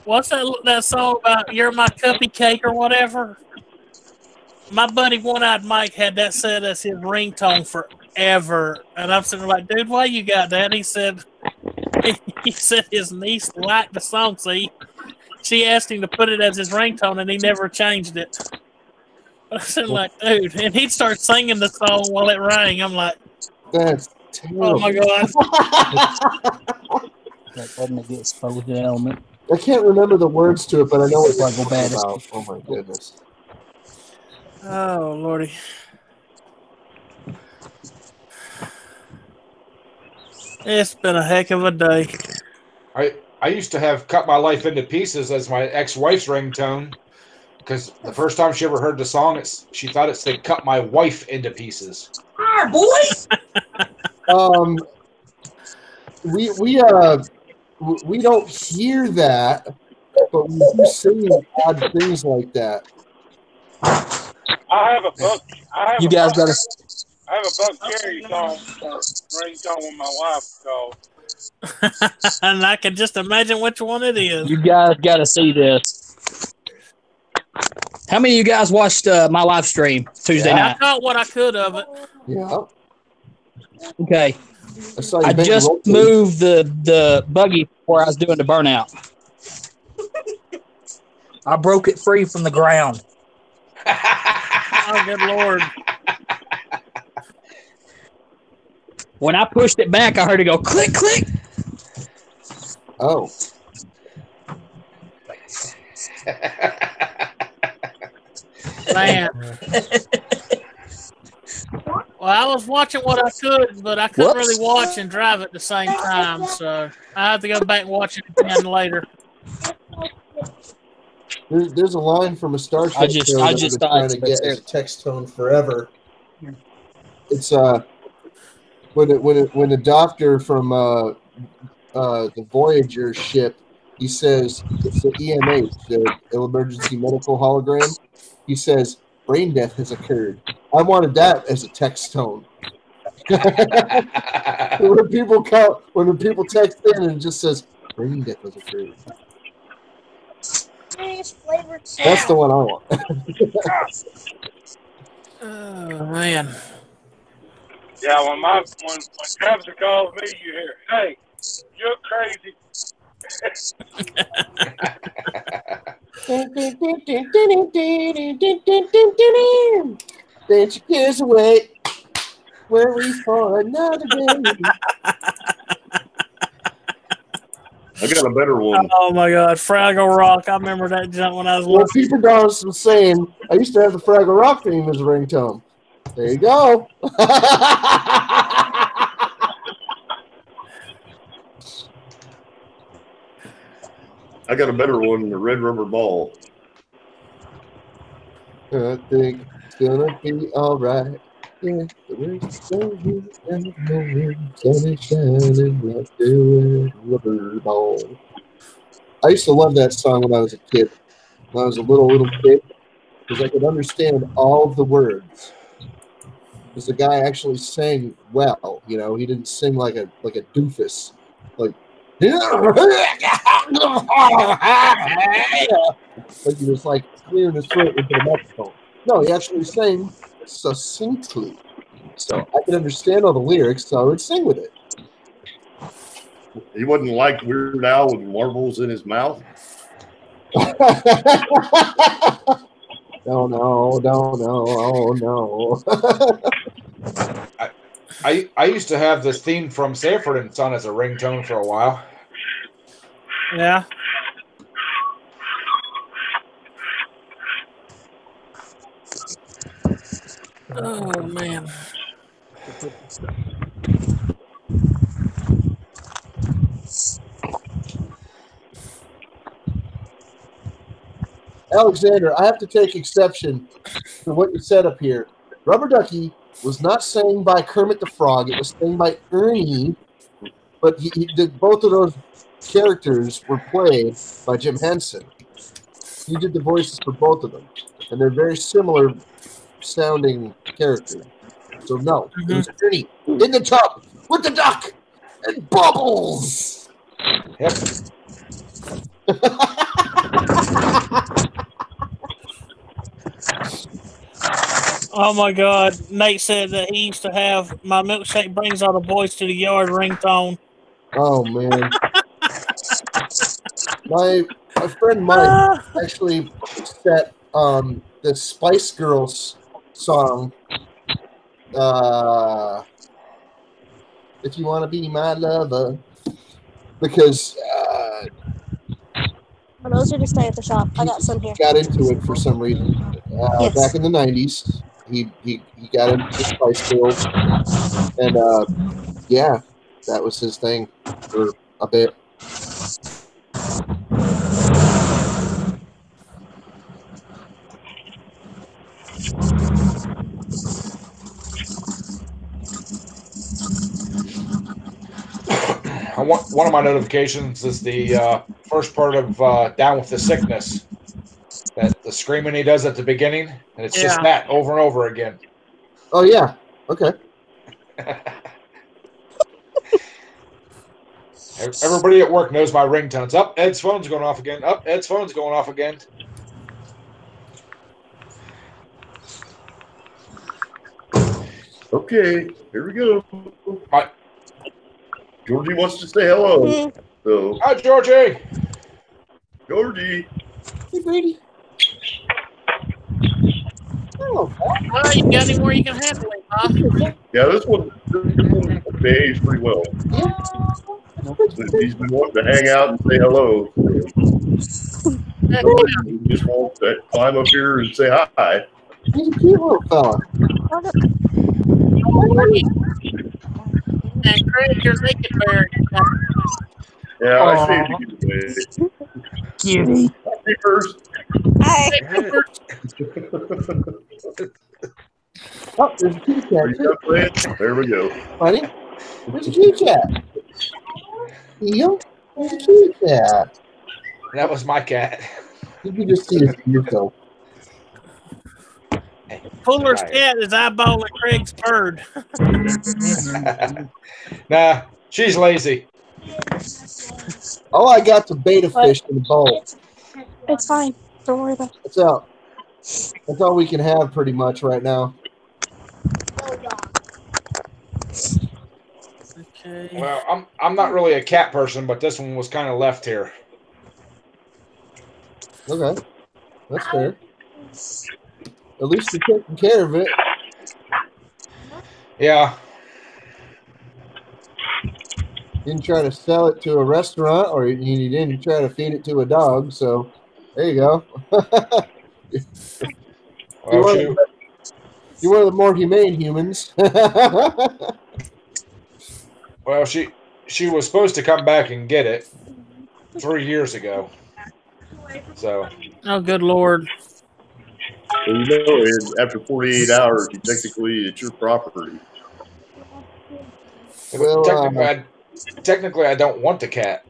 What's that song about? You're my cupcake or whatever. My buddy One Eyed Mike had that set as his ringtone forever, and I'm sitting there like, dude, why you got that? He said his niece liked the song. See, she asked him to put it as his ringtone, and he never changed it. I said, like, dude, and he'd start singing the song while it rang. I'm like, that's terrible. Oh my God. That doesn't get exposed to element. I can't remember the words to it, but I know what it's about. Oh my goodness. Oh Lordy. It's been a heck of a day. I used to have Cut My Life Into Pieces as my ex-wife's ringtone. Because the first time she ever heard the song, she thought it said "Cut my wife into pieces." Ah, boy. We don't hear that, but we do sing odd things like that. I have a Buck. You guys got to. I have a Buck Cherry song ringtone when my wife calls. And I can just imagine which one it is. You guys got to see this. How many of you guys watched my live stream Tuesday night? I caught what I could of it. Yeah. Okay. I just moved the buggy where I was doing the burnout. I broke it free from the ground. Oh, good Lord. When I pushed it back, I heard it go click, click. Oh. Man. Well, I was watching what I could, but I couldn't really watch and drive at the same time, so I have to go back and watch it again later. There's a line from a Star Trek show that I've been trying to get as a text tone forever. It's when the doctor from the Voyager ship, he says it's the EMH, the emergency medical hologram. He says brain death has occurred. I wanted that as a text tone. when people text in and it just says brain death has occurred. That's the one I want. Oh man. Yeah, when Travis calls me, you hear, "Hey, you're crazy." Dance your cares away. Where we for another day. I got a better one. Oh my God, Fraggle Rock! I remember that jump when I was Well, little. Peter Dawes was saying, I used to have the Fraggle Rock theme as a ringtone. There you go. I got a better one, the Red Rubber Ball. I think it's gonna be all right. Yeah, the rain's shining and the sun is shining like a red rubber ball. I used to love that song when I was a kid. When I was a little kid, because I could understand all of the words. Because the guy actually sang well, you know. He didn't sing like a doofus, like he was like clearing his throat into the microphone. No, he actually sang succinctly, so I could understand all the lyrics, so I would sing with it. He wasn't like Weird Al with marbles in his mouth. No. Oh no. I used to have this theme from Sanford and Son as a ringtone for a while. Yeah. Oh man. Alexander, I have to take exception to what you said up here. Rubber Ducky was not sang by Kermit the Frog. It was sang by Ernie, but he did both of those characters were played by Jim Henson. He did the voices for both of them, and they're very similar sounding characters. So no, it was Ernie in the tub with the duck and Bubbles. Yep. Oh my God! Nate said that he used to have "My Milkshake Brings All the Boys to the Yard" ringtone. Oh man, my friend Mike actually set the Spice Girls song. If you want to be my lover, because those are to stay at the shop. I got some here. Got into it for some reason. Yes. Back in the 90s, he got into the Spice Girls, and yeah, that was his thing for a bit. One of my notifications is the first part of Down with the Sickness. That the screaming he does at the beginning, and it's just that over and over again. Oh yeah. Okay. Everybody at work knows my ringtones. Up, Ed's phone's going off again. Up, Ed's phone's going off again. Okay, here we go. Hi. Georgie wants to say hello. So, hi, Georgie. Georgie. Hey, Brady. Oh, you got him where you can handle him, huh? Yeah, this one behaves pretty well. He's been wanting to hang out and say hello. He just wants to climb up here and say hi. He's a cute little fella. And Craig, you're naked bear. Yeah, I see you. Cutie. Happy first. Hi. Oh, there's a kitty cat. There we go. Honey, there's a kitty cat. Theo, there's a kitty cat. That was my cat. You can just see it for yourself. Fuller's cat is eyeballing Craig's bird. Nah, she's lazy. Oh, I got the beta fish in the bowl. It's fine. Don't worry about it. That's all. That's all we can have pretty much right now. Okay. Well, I'm not really a cat person, but this one was kind of left here. Okay, that's fair. At least you're taking care of it. Yeah. Didn't try to sell it to a restaurant, or you didn't try to feed it to a dog. So there you go. You're one of the more humane humans. Well, she was supposed to come back and get it 3 years ago. So. Oh, good Lord. Well, you know, after 48 hours, it's your property. Well, technically, I don't want the cat.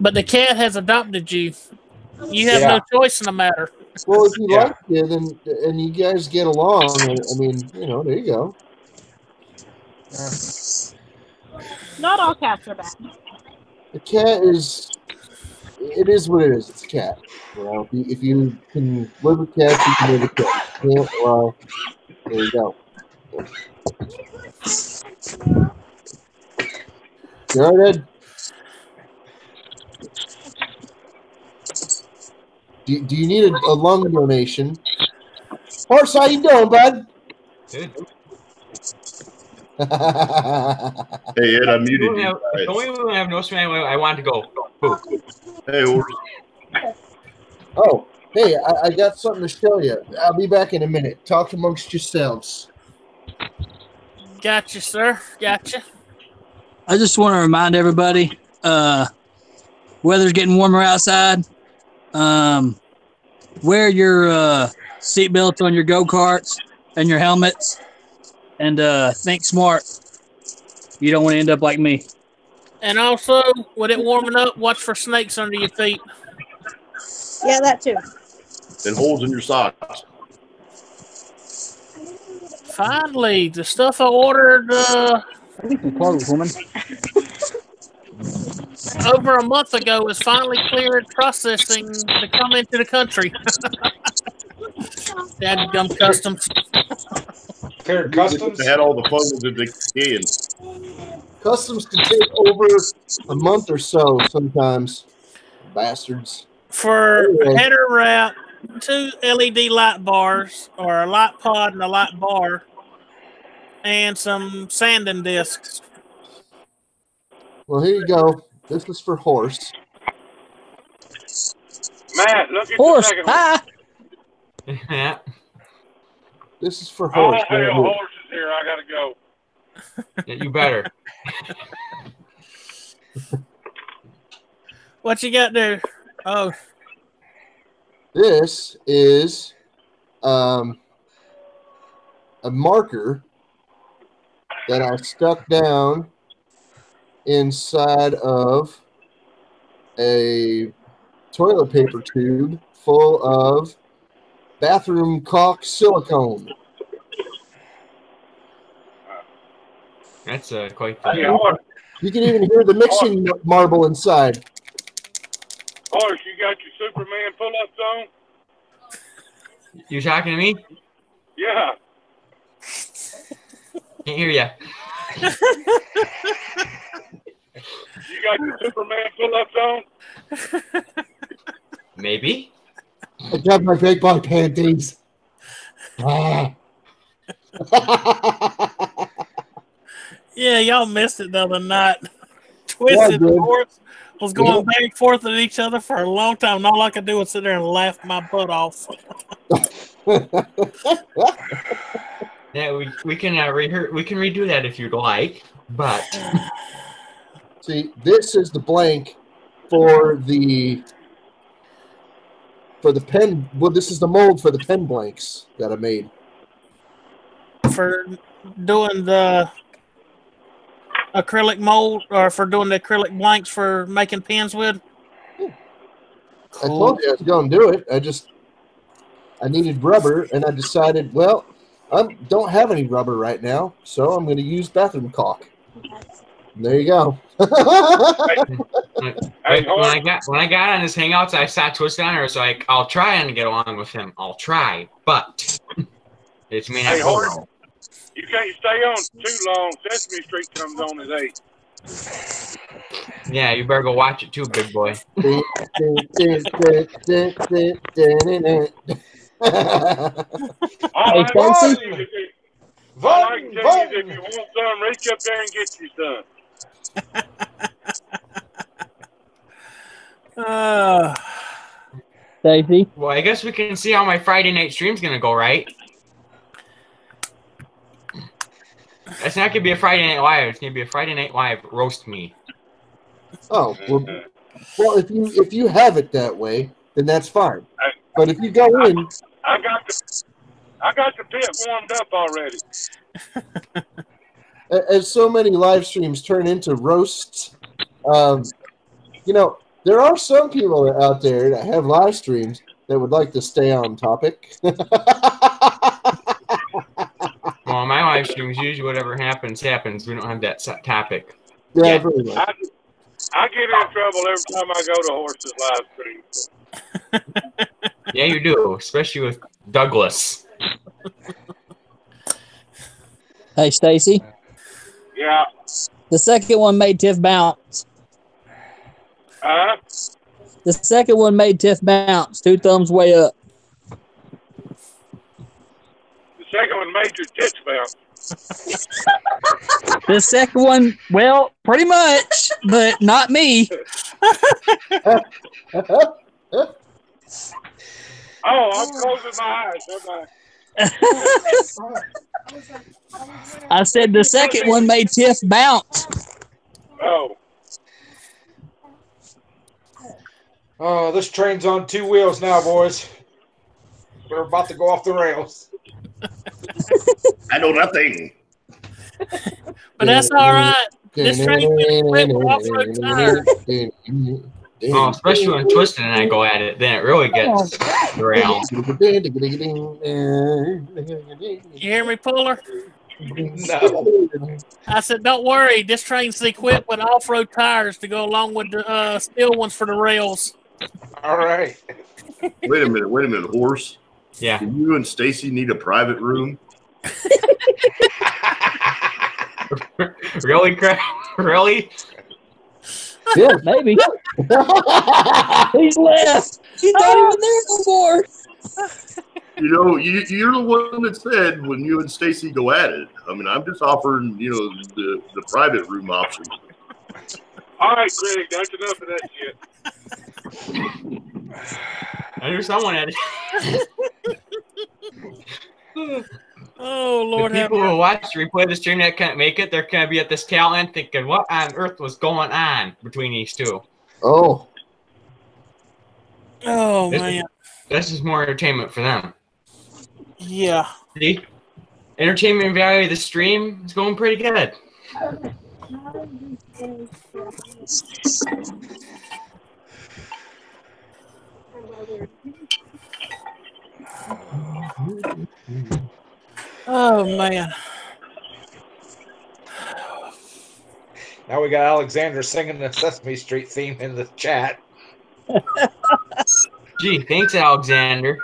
But the cat has adopted you. You have no choice in the matter. Well, if you like it, then and you guys get along, I mean, you know, there you go. Not all cats are bad. The cat is. It is what it is. It's a cat. You know, if you can live with cats, you can live with cats. You can't, well, there you go. You all right, Ed? Do you need a lung donation? Horse, how you doing, bud? Good. Hey, Ed, I muted you. Don't we have no spam? I want to go. Boom. Hey, Horse. Oh, hey, I got something to show you. I'll be back in a minute. Talk amongst yourselves. Gotcha, sir. Gotcha. I just want to remind everybody, weather's getting warmer outside. Wear your seatbelts on your go-karts and your helmets, and think smart. You don't want to end up like me. And also, with it warming up, watch for snakes under your feet. Yeah, that too. And holes in your socks. Finally, the stuff I ordered Close, woman. over a month ago is finally cleared processing to come into the country. Dadgum customs. Cleared customs? They had all the fun that they can. Customs can take over a month or so sometimes. Bastards. For header wrap, 2 LED light bars, or a light pod and a light bar, and some sanding discs. Well, here you go. This is for Horse. Matt, look at Horse, the second hi. Yeah. This is for Oh, Horse. hell, Horse is here. I gotta go. Yeah, you better. What you got there? Oh, This is a marker that I stuck down inside of a toilet paper tube full of bathroom caulk silicone. That's quite You can even hear the mixing marble inside. Horse, you got your Superman pull-ups on? You talking to me? Yeah. Can't hear ya. You got your Superman pull-ups on? Maybe. I got my big boy panties. Yeah, y'all missed it the other night. Twisted Horse was going back and forth at each other for a long time, and all I could do was sit there and laugh my butt off. Yeah, we can we can redo that if you'd like, but see, this is the blank for the pen. Well, this is the mold for the pen blanks that I made for doing the acrylic mold, or for doing the acrylic blanks for making pens with. Cool. I told you I was going to do it. I needed rubber, and I decided, well, I don't have any rubber right now, so I'm going to use bathroom caulk. And there you go. when I got on his Hangouts, I sat twisted on her, so I'll try and get along with him. I'll try, but it's me. Hey, Horse, you can't stay on too long. Sesame Street comes on at 8. Yeah, you better go watch it too, big boy. All I can tell you is if you want some, reach up there and get you some. Stacey? Well, I guess we can see how my Friday night stream's going to go, right? It's not going to be a Friday Night Live. It's going to be a Friday Night Live roast me. Oh, well, if you have it that way, then that's fine. But if you go in... I got the pit warmed up already. As so many live streams turn into roasts, you know, there are some people out there that have live streams that would like to stay on topic. Well, my live streams, usually whatever happens. We don't have that set topic. Yeah, pretty much. I get in trouble every time I go to Horse's live stream. Yeah, you do, especially with Douglas. Hey, Stacey. Yeah. The second one made Tiff bounce. The second one made Tiff bounce. 2 thumbs way up. The second one made your tits bounce. The second one, well, pretty much, but not me. Oh, I'm closing my eyes. I said the second one made Tiff bounce. Oh, this train's on 2 wheels now, boys. We're about to go off the rails. I know nothing. But that's all right. This train's been equipped with off-road tires. Oh, especially when Twisted and I go at it, then it really gets around. You hear me, Puller? No. I said, don't worry. This train's equipped with off-road tires to go along with the steel ones for the rails. All right. Wait a minute, Horse. Yeah. Do you and Stacy need a private room? Really, Craig? Really? Yeah, maybe. He's left. He's not even there no more. You know, you're the one that said when you and Stacy go at it. I mean, I'm just offering, you know, the private room option. All right, Craig, that's enough of that shit. I knew someone had it. Oh, Lord. The people who watch replay the stream that can't make it, they're going to be at this tail end thinking, what on earth was going on between these two? Oh. Oh, man. This is more entertainment for them. Yeah. See? Entertainment value of the stream is going pretty good. Oh man. Now we got Alexander singing the Sesame Street theme in the chat. Gee, thanks, Alexander.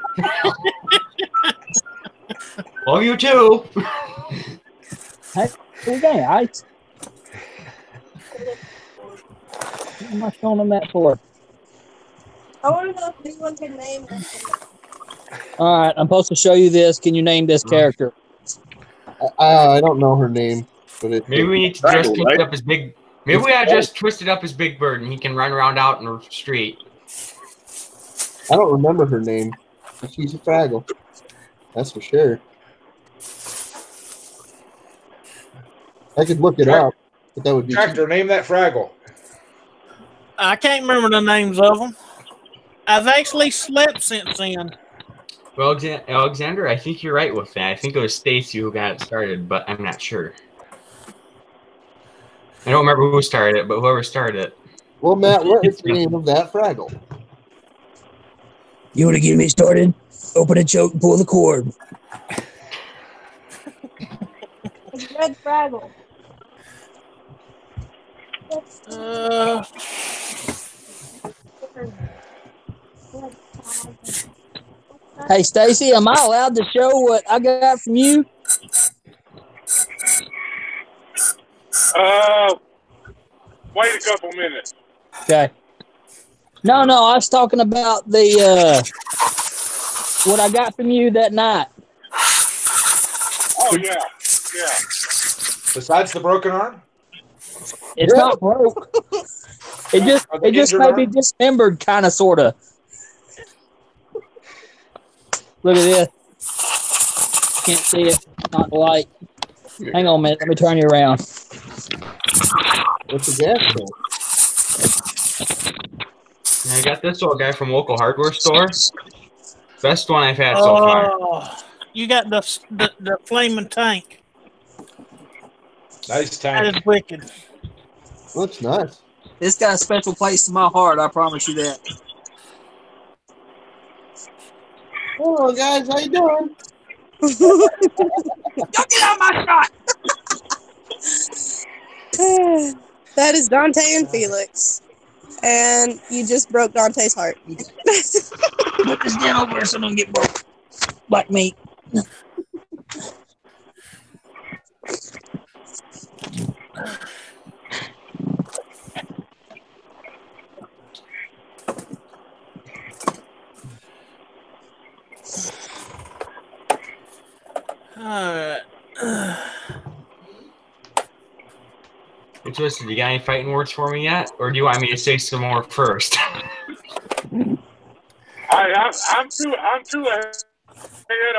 Love you too. Hey, okay, what am I showing them that for? I want to know if anyone can name this. All right, I'm supposed to show you this. Can you name this character? I don't know her name, but it. Maybe we need to just twist it up his big. Maybe we gotta just twist it up his Big Bird, and he can run around out in the street. I don't remember her name. But she's a Fraggle. That's for sure. I could look it up, but that would be. Tractor, name that Fraggle. I can't remember the names of them. I've actually slept since then. Well, Alexander, I think you're right with that. I think it was Stacy who got it started, but I'm not sure. I don't remember who started it, but whoever started it. Well, Matt, what is the name of that Fraggle? You want to get me started? Open a choke and pull the cord. It's Red Fraggle. Hey, Stacy, am I allowed to show what I got from you? Wait a couple minutes. Okay. No, I was talking about the what I got from you that night. Oh yeah. Besides the broken arm? It's not broke. It just might be dismembered, kind of, sort of. Look at this. Can't see it. Not the light. Hang on a minute. Let me turn you around. What's the gas I got this old guy from local hardware store. Best one I've had so far. You got the flaming tank. Nice tank. That is wicked. Looks nice. It's got a special place in my heart. I promise you that. Hello, guys. How you doing? Don't get out of my shot. That is Dante and Felix. And you just broke Dante's heart. Put this down over so I don't get broke. Like me. Alright. Hey, Twisted, you got any fighting words for me yet? Or do you want me to say some more first? I'm too ahead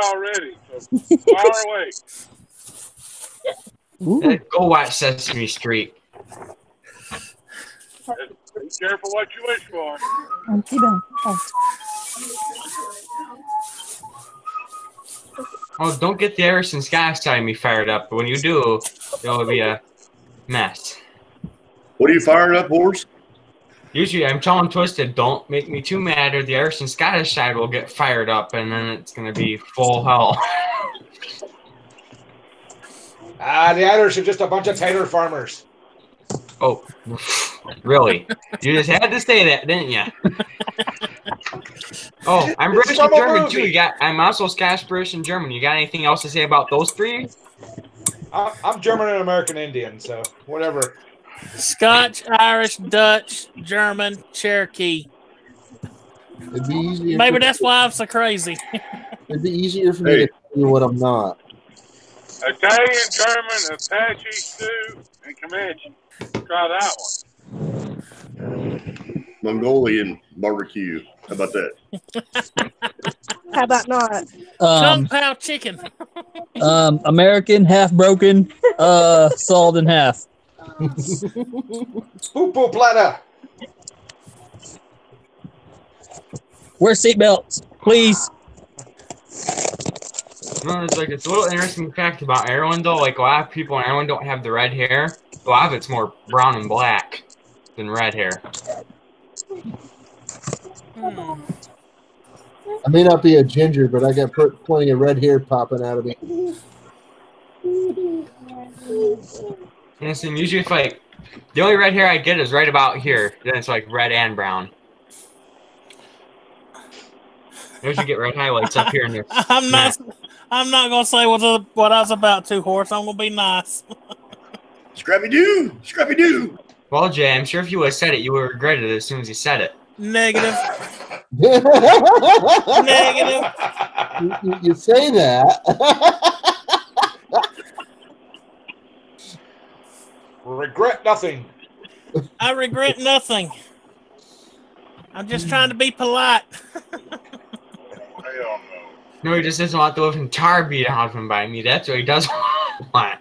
already. So far away. Go watch Sesame Street. Be careful what you wish for. Oh, don't get the Harrison Scott side of me fired up. But when you do, it'll be a mess. What are you firing up, horse? Usually, I'm telling Twisted, don't make me too mad, or the Irish and Scottish side will get fired up, and then it's going to be full hell. The Irish are just a bunch of tater farmers. Oh, really? You just had to say that, didn't you? Oh, I'm British and German too. I'm also Scottish, British, and German. You got anything else to say about those three? I'm German and American Indian, so whatever. Scotch, Irish, Dutch, German, Cherokee. It'd be easier. Maybe that's why I'm so crazy. It'd be easier for me to tell you what I'm not. Italian, German, Apache, Sioux, and Comanche. Try that one. Mongolian barbecue. How about that? How about not? Kung Pao chicken. American, half broken, sawed in half. Poo-poo platter. Wear seatbelts, please. No, it's a little interesting fact about Ireland, though. Like, a lot of people in Ireland don't have the red hair. A lot of it's more brown and black than red hair. I may not be a ginger, but I got plenty of red hair popping out of me. Yes, and usually it's like the only red hair I get is right about here. Then it's like red and brown. You should get red highlights up here in there. I'm not gonna say what I was about to, Horse. I'm gonna be nice. Scrappy Doo! Scrappy Doo! Well, Jay, I'm sure if you would have said it, you would have regretted it as soon as you said it. Negative. Negative. You say that. Regret nothing. I regret nothing. I'm just trying to be polite. No, he just doesn't want the living tar beat out of him by me. That's what he does want.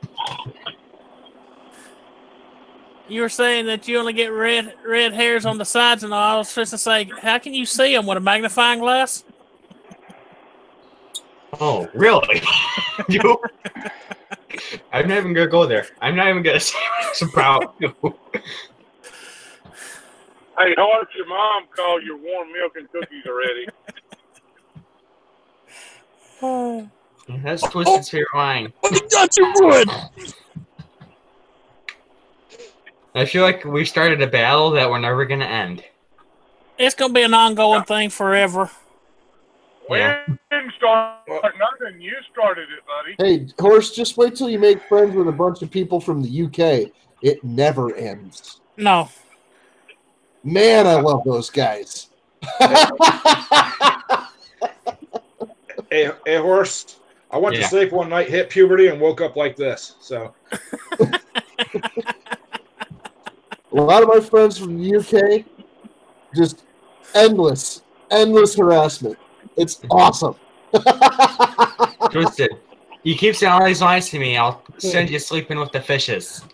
You were saying that you only get red hairs on the sides, and all. I was supposed to say, how can you see them with a magnifying glass? Oh, really? You? I'm not even gonna go there. I'm not even gonna say what it's about. Hey, Hart, your mom called your warm milk and cookies already. That's Twisted's favorite line. I got you wood. I feel like we started a battle that we're never gonna end. It's gonna be an ongoing thing forever. Yeah. We didn't start nothing. You started it, buddy. Hey, Horse, just wait till you make friends with a bunch of people from the UK. It never ends. No. Man, I love those guys. Hey, Horse, I went to sleep one night, hit puberty, and woke up like this. So, a lot of my friends from the UK, just endless harassment. It's awesome. Twisted, you keep saying all these lines to me. I'll send you sleeping with the fishes.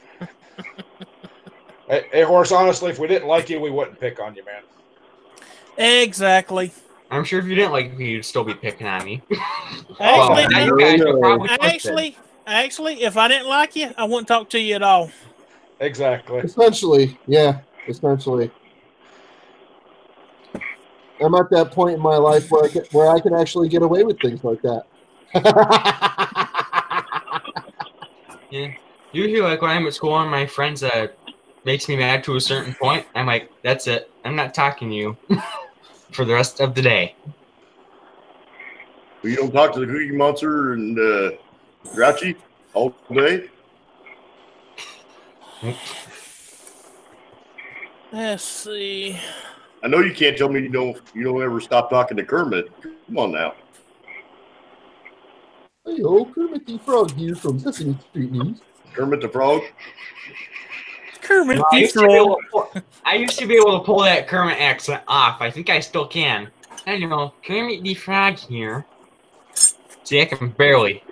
hey, Horse, honestly, if we didn't like you, we wouldn't pick on you, man. Exactly. I'm sure if you didn't like me, you'd still be picking on me. Actually, if I didn't like you, I wouldn't talk to you at all. Exactly. Essentially, yeah. Essentially. I'm at that point in my life where I can actually get away with things like that. Yeah. Usually, like when I'm at school and my friends makes me mad to a certain point, I'm like, that's it. I'm not talking to you for the rest of the day. Well, you don't talk to the Cookie Monster and Grouchy all day? Let's see. I know you can't tell me you don't ever stop talking to Kermit. Come on now. Hey, Kermit the Frog here from Sesame Street News. Kermit the Frog? Kermit I used to be able to pull that Kermit accent off. I think I still can. Hello, Kermit the Frog here. See, I can barely.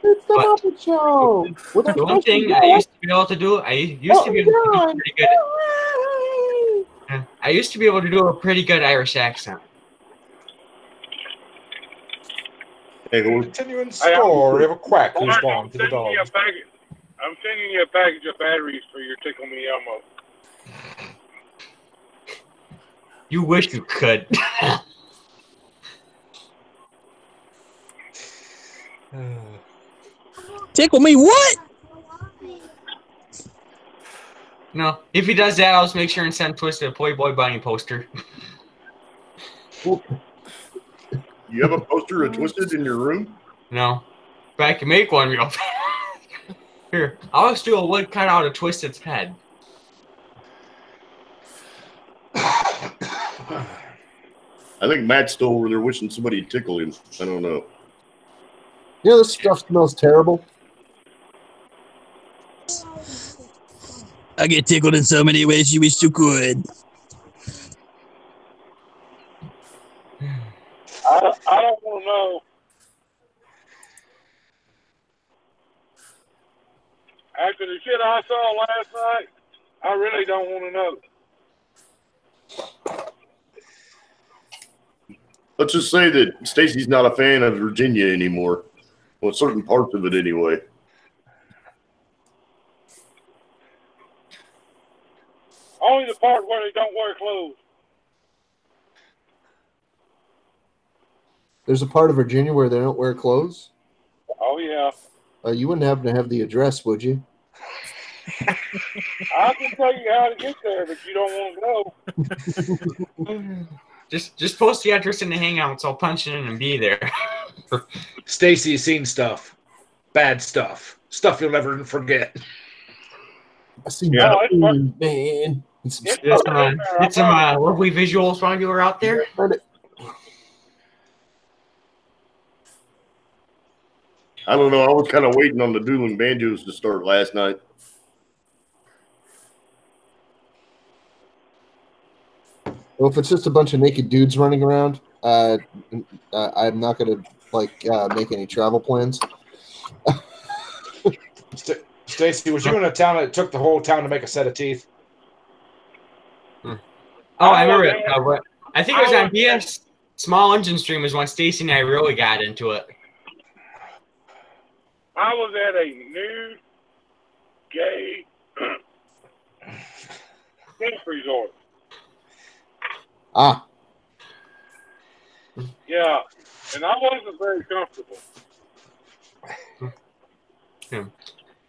It's the Muppet Show. The one thing I used to be able to do, I used to be able to do pretty good. I used to be able to do a pretty good Irish accent. Hey, continuing story of a quack who's gone to the dog. I'm sending you a package of batteries for your Tickle Me Elmo. You wish you could. Tickle me what? No, if he does that, I'll just make sure and send Twisted a Playboy Bunny poster. You have a poster of Twisted in your room? No, but I can make one real fast. Here, I'll just do a wood cut out of Twisted's head. I think Matt's still over there wishing somebody would tickle him. I don't know. You know, this stuff smells terrible. I get tickled in so many ways you wish you could. I don't want to know. After the shit I saw last night, I really don't want to know. Let's just say that Stacy's not a fan of Virginia anymore. Well, certain parts of it anyway. Only the part where they don't wear clothes. There's a part of Virginia where they don't wear clothes. Oh yeah. You wouldn't happen to have the address, would you? I can tell you how to get there, but you don't want to go. Just post the address in the Hangouts. I'll punch it in and be there. Stacy's seen stuff, bad stuff you'll never forget. I seen man. Get some lovely visuals while you were out there. I don't know. I was kind of waiting on the Dueling Banjos to start last night. Well, if it's just a bunch of naked dudes running around, I'm not going to make any travel plans. Stacy, was you in a town that took the whole town to make a set of teeth? Oh, I remember it. I think it was on BS Small Engine Stream was when Stacy and I really got into it. I was at a nude, gay beach resort. Ah. Yeah, and I wasn't very comfortable.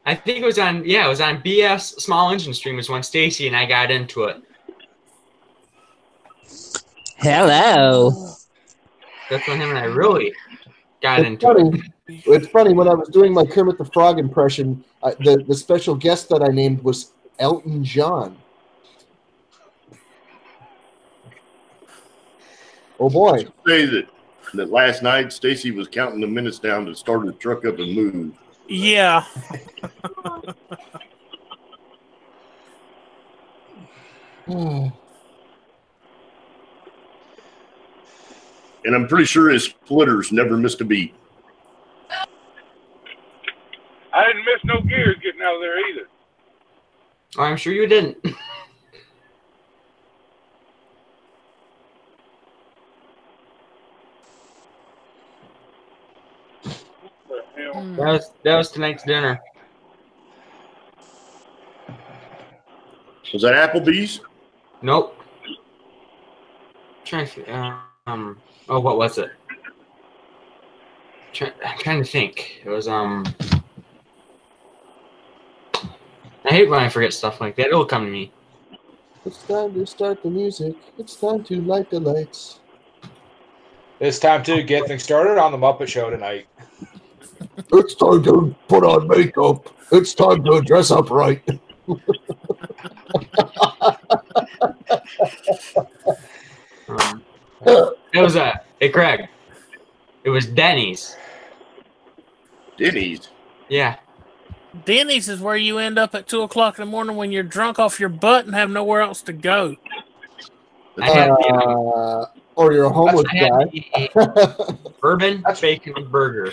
I think it was on BS Small Engine Stream was when Stacy and I got into it. Hello. That's when him and I really got into it. It's funny, when I was doing my Kermit the Frog impression, the special guest that I named was Elton John. Oh boy! Say that last night Stacy was counting the minutes down to start the truck up and move. Yeah. And I'm pretty sure his splitters never missed a beat. I didn't miss no gears getting out of there either. I'm sure you didn't. That was tonight's dinner. Was that Applebee's? Nope. Oh, what was it? I'm trying to think. It was I hate when I forget stuff like that. It'll come to me. It's time to start the music. It's time to light the lights. It's time to get things started on the Muppet Show tonight. It's time to put on makeup. It's time to dress up right. It was hey Craig. It was Denny's. Denny's? Yeah. Denny's is where you end up at 2 o'clock in the morning when you're drunk off your butt and have nowhere else to go. Or you're a homeless guy. Bourbon bacon burger.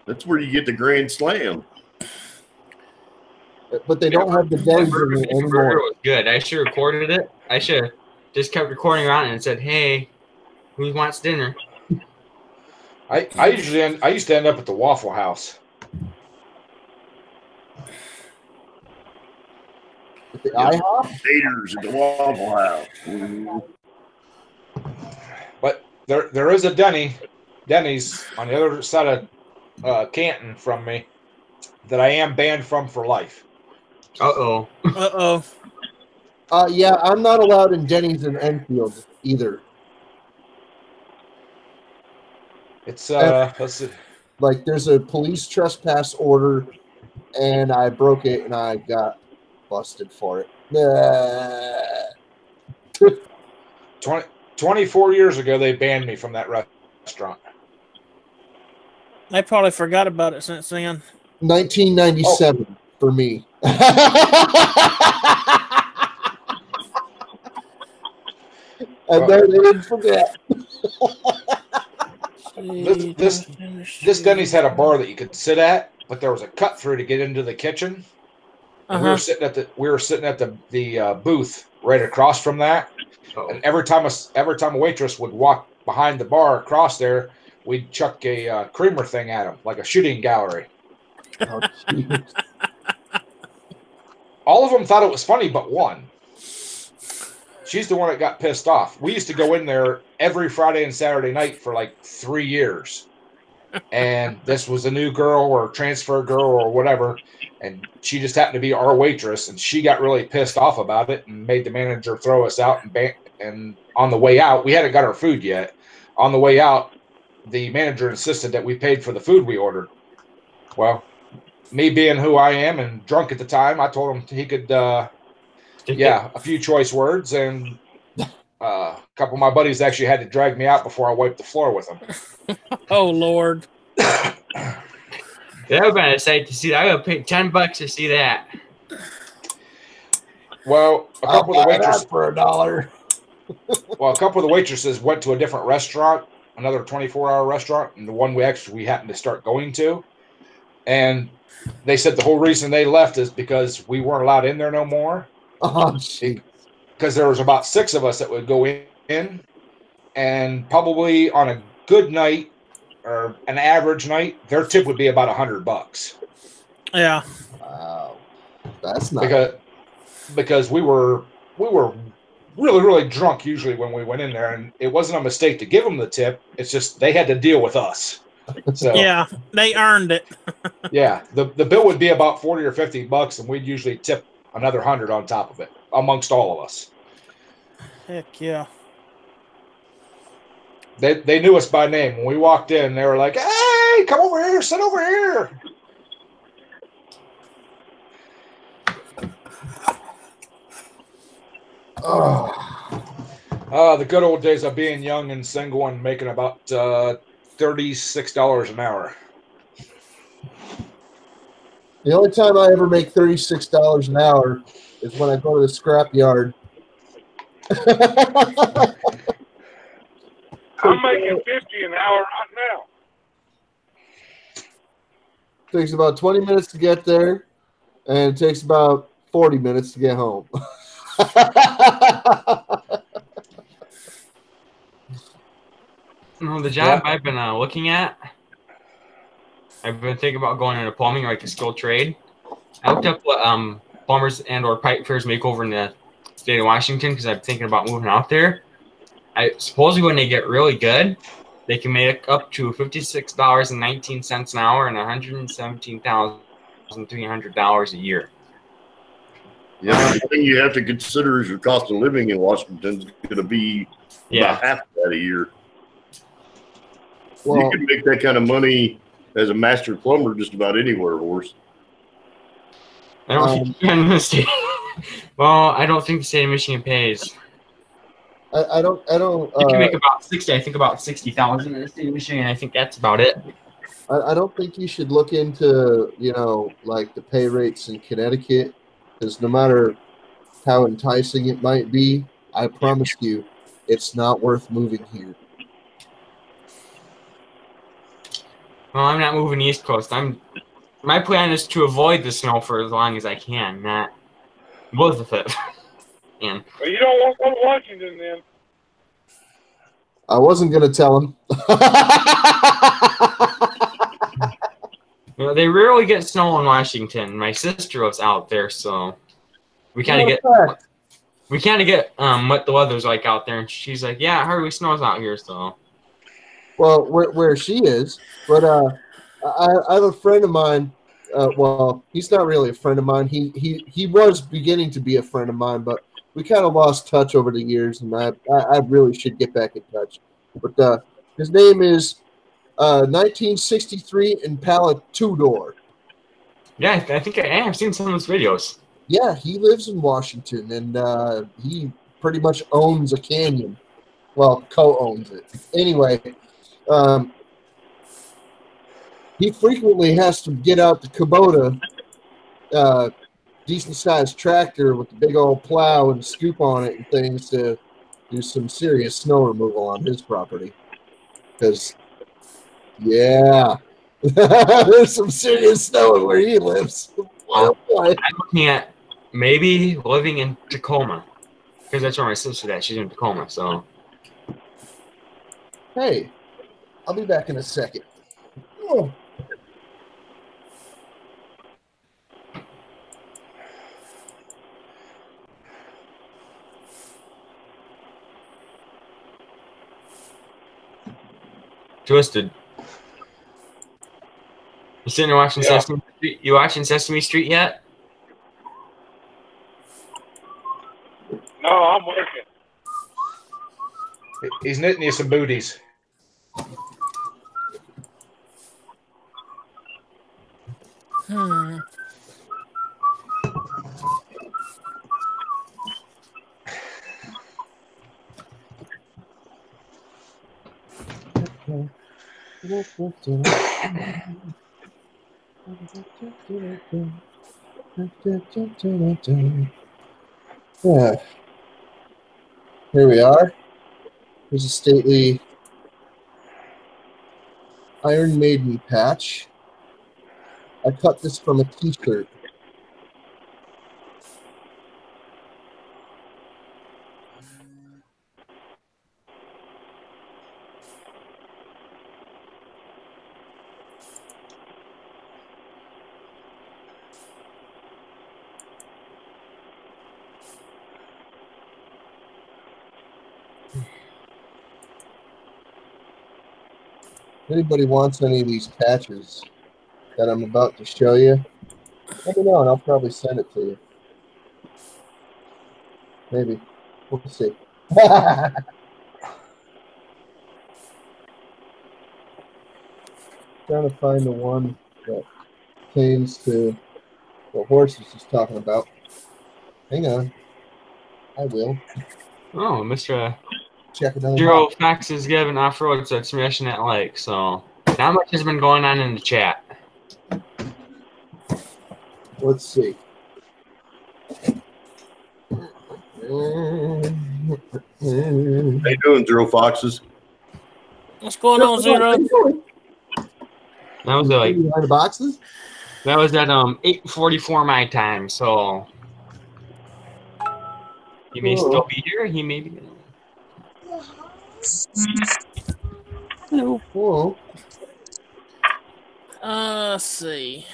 That's where you get the Grand Slam. But they don't have the Denny's burger anymore. Was good. I should have recorded it. I should have just kept recording around and said, "Hey, who wants dinner?" I used to end up at the Waffle House. The IHOP? Taters at the Waffle House. But there is a Denny's on the other side of Canton from me that I am banned from for life. Uh-oh. Yeah, I'm not allowed in Denny's in Enfield either. It's let's see. Like there's a police trespass order, and I broke it, and I got busted for it. 24 years ago, they banned me from that restaurant. They probably forgot about it since then. 1997 for me. And then they didn't forget. This Denny's had a bar that you could sit at, but there was a cut through to get into the kitchen. We were sitting at the booth right across from that. And every time a waitress would walk behind the bar across there, we'd chuck a creamer thing at them, like a shooting gallery. Oh, all of them thought it was funny, but one. she's the one that got pissed off. We used to go in there every Friday and Saturday night for like 3 years. And this was a new girl or transfer girl or whatever. And she just happened to be our waitress. And she got really pissed off about it and made the manager throw us out. And on the way out, we hadn't got our food yet. On the way out, the manager insisted that we paid for the food we ordered. Well, me being who I am and drunk at the time, I told him he could, a few choice words. And a couple of my buddies actually had to drag me out before I wiped the floor with them. Oh, Lord. That would have been a sight to see. I would have paid $10 to see that. Well, a couple of the waitresses for $1. Well, a couple of the waitresses went to a different restaurant, another 24-hour restaurant, and the one we happened to start going to. And they said the whole reason they left is because we weren't allowed in there no more. Oh, gee. Because there was about 6 of us that would go in, and probably on a good night or an average night, their tip would be about $100. Yeah. Wow. That's not because we were really, really drunk usually when we went in there, and it wasn't a mistake to give them the tip. It's just they had to deal with us. So yeah, they earned it. yeah, the bill would be about $40 or $50, and we'd usually tip another $100 on top of it amongst all of us. Heck yeah. They knew us by name. When we walked in, they were like, "Hey, come over here, sit over here." The good old days of being young and single and making about $36 an hour. The only time I ever make $36 an hour is when I go to the scrap yard. I'm making $50 an hour right now. Takes about 20 minutes to get there, and it takes about 40 minutes to get home. The job I've been looking at, I've been thinking about going into plumbing, like a skilled trade. I looked up what plumbers and or pipe fitters make over in the state of Washington because I'm thinking about moving out there. I supposedly when they get really good, they can make up to $56.19 an hour and $117,300 a year. Yeah, the thing you have to consider is your cost of living in Washington is going to be about half of that a year. Well, you can make that kind of money as a master plumber just about anywhere, horse. I don't think you can mistake. Well, I don't think the state of Michigan pays. I don't. You can make about 60. I think about 60,000 in the state of Michigan. I think that's about it. I don't think you should look into like the pay rates in Connecticut, because no matter how enticing it might be, I promise you, it's not worth moving here. Well, I'm not moving East Coast. My plan is to avoid the snow for as long as I can, not both of it. Well, you don't want to go to Washington then. I wasn't going to tell him. They rarely get snow in Washington. My sister was out there, so we kind of get what the weather's like out there. And she's like, "Yeah, it hardly snows out here." So, well, where she is, but I have a friend of mine. Well, he's not really a friend of mine. He was beginning to be a friend of mine, but we kind of lost touch over the years, and I really should get back in touch. But his name is 1963 Impala 2-door. Yeah, I think I have seen some of his videos. Yeah, he lives in Washington, and he pretty much owns a canyon. Well, co-owns it. Anyway, he frequently has to get out the Kubota, decent-sized tractor with the big old plow and scoop on it and things to do some serious snow removal on his property. Because, yeah, there's some serious snow where he lives. I'm looking at maybe living in Tacoma, because that's where my sister's at. She's in Tacoma, so. Hey, I'll be back in a second. Oh. Twisted. You sitting there watching Sesame Street? You watching Sesame Street yet? No, I'm working. He's knitting you some booties. Yeah. Here we are. Here's a stately Iron Maiden patch. I cut this from a t-shirt. If anybody wants any of these patches that I'm about to show you, let me know and I'll probably send it to you. Maybe. We'll see. Trying to find the one that pertains to what Horse was just talking about. Hang on. I will. Oh, Mr. Check it out. Zero Fax is giving off-road, so it's smashing that like. So, not much has been going on in the chat. Let's see. How you doing, Zero Foxes? What's going on, Zero? That was like behind the boxes. That was at 8:44 my time. So he may still be here. He may be. Hello. Whoa. Let's see.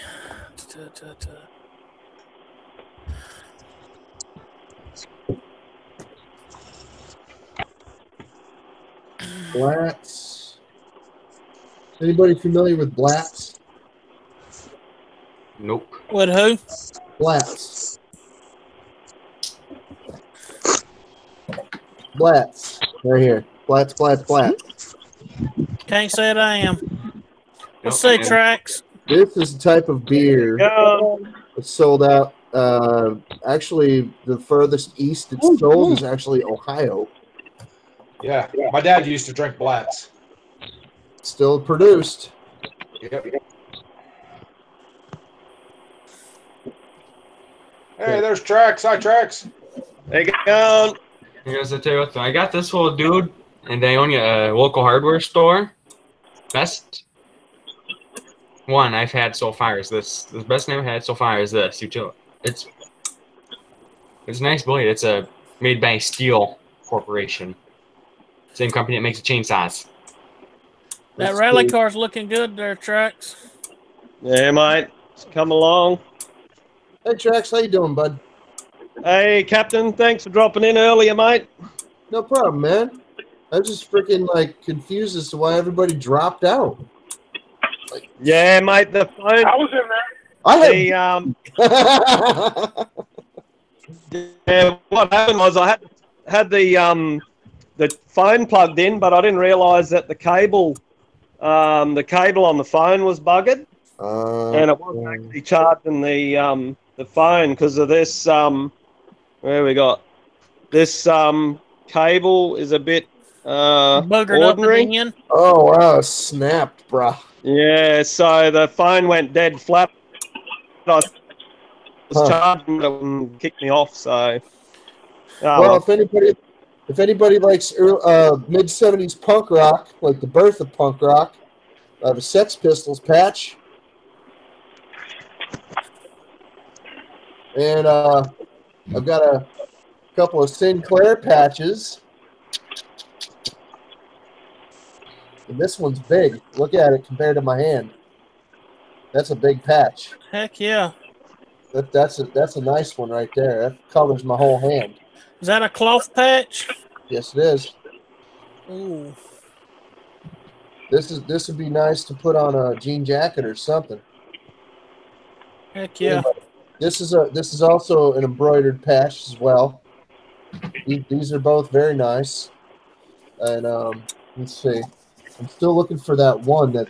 Blatz. Anybody familiar with Blatz? Nope. With who? Blatz. Blatz. Right here. Blatz, Blatz, Blatz. Can't say it I am. Let's say Tracks. This is a type of beer that's sold out. Actually, the furthest east it's sold is actually Ohio. Yeah, my dad used to drink Blatz. Still produced. Yep. Hey, there's Tracks. Hi, Tracks. Hey, go. You guys, I tell you what, though, I got this little dude in Ionia, a local hardware store. Best one I've had so far is this. The best name I've had so far is this. It's a nice blade. It's made by Steel Corporation. Same company that makes the chainsaws. That rally car's looking good there, Tracks. Yeah, mate. It's come along. Hey, Trax, how you doing, bud? Hey, Captain. Thanks for dropping in earlier, mate. No problem, man. I'm just freaking, confused as to why everybody dropped out. Yeah, mate, the phone... I was in there. Yeah, what happened was I had the phone plugged in, but I didn't realise that the cable on the phone was buggered, and it wasn't actually charging the phone because of this. Where we got this cable is a bit ordinary. Up oh wow, snapped, bruh. Yeah, so the phone went dead flat. I was charging it and kicked me off. So, well, if anybody likes mid '70s punk rock, like the birth of punk rock, I have a Sex Pistols patch, and I've got a couple of Sinclair patches. And this one's big. Look at it compared to my hand. That's a big patch. Heck yeah. That's a nice one right there. That covers my whole hand. Is that a cloth patch? Yes, it is. Ooh. This would be nice to put on a jean jacket or something. Heck yeah. Anyway, this is also an embroidered patch as well. These are both very nice. And let's see. I'm still looking for that one that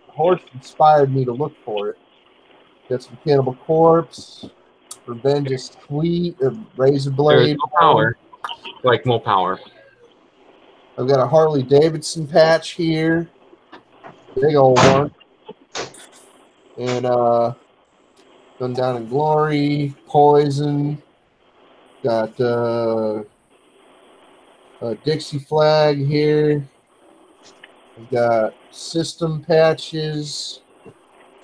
Horse inspired me to look for it. Got some Cannibal Corpse, Revenge is Sweet, Razor Blade. There's more power. Like more power. I've got a Harley Davidson patch here. Big old one. And Gun Down in Glory, Poison. Got a Dixie flag here. We've got System patches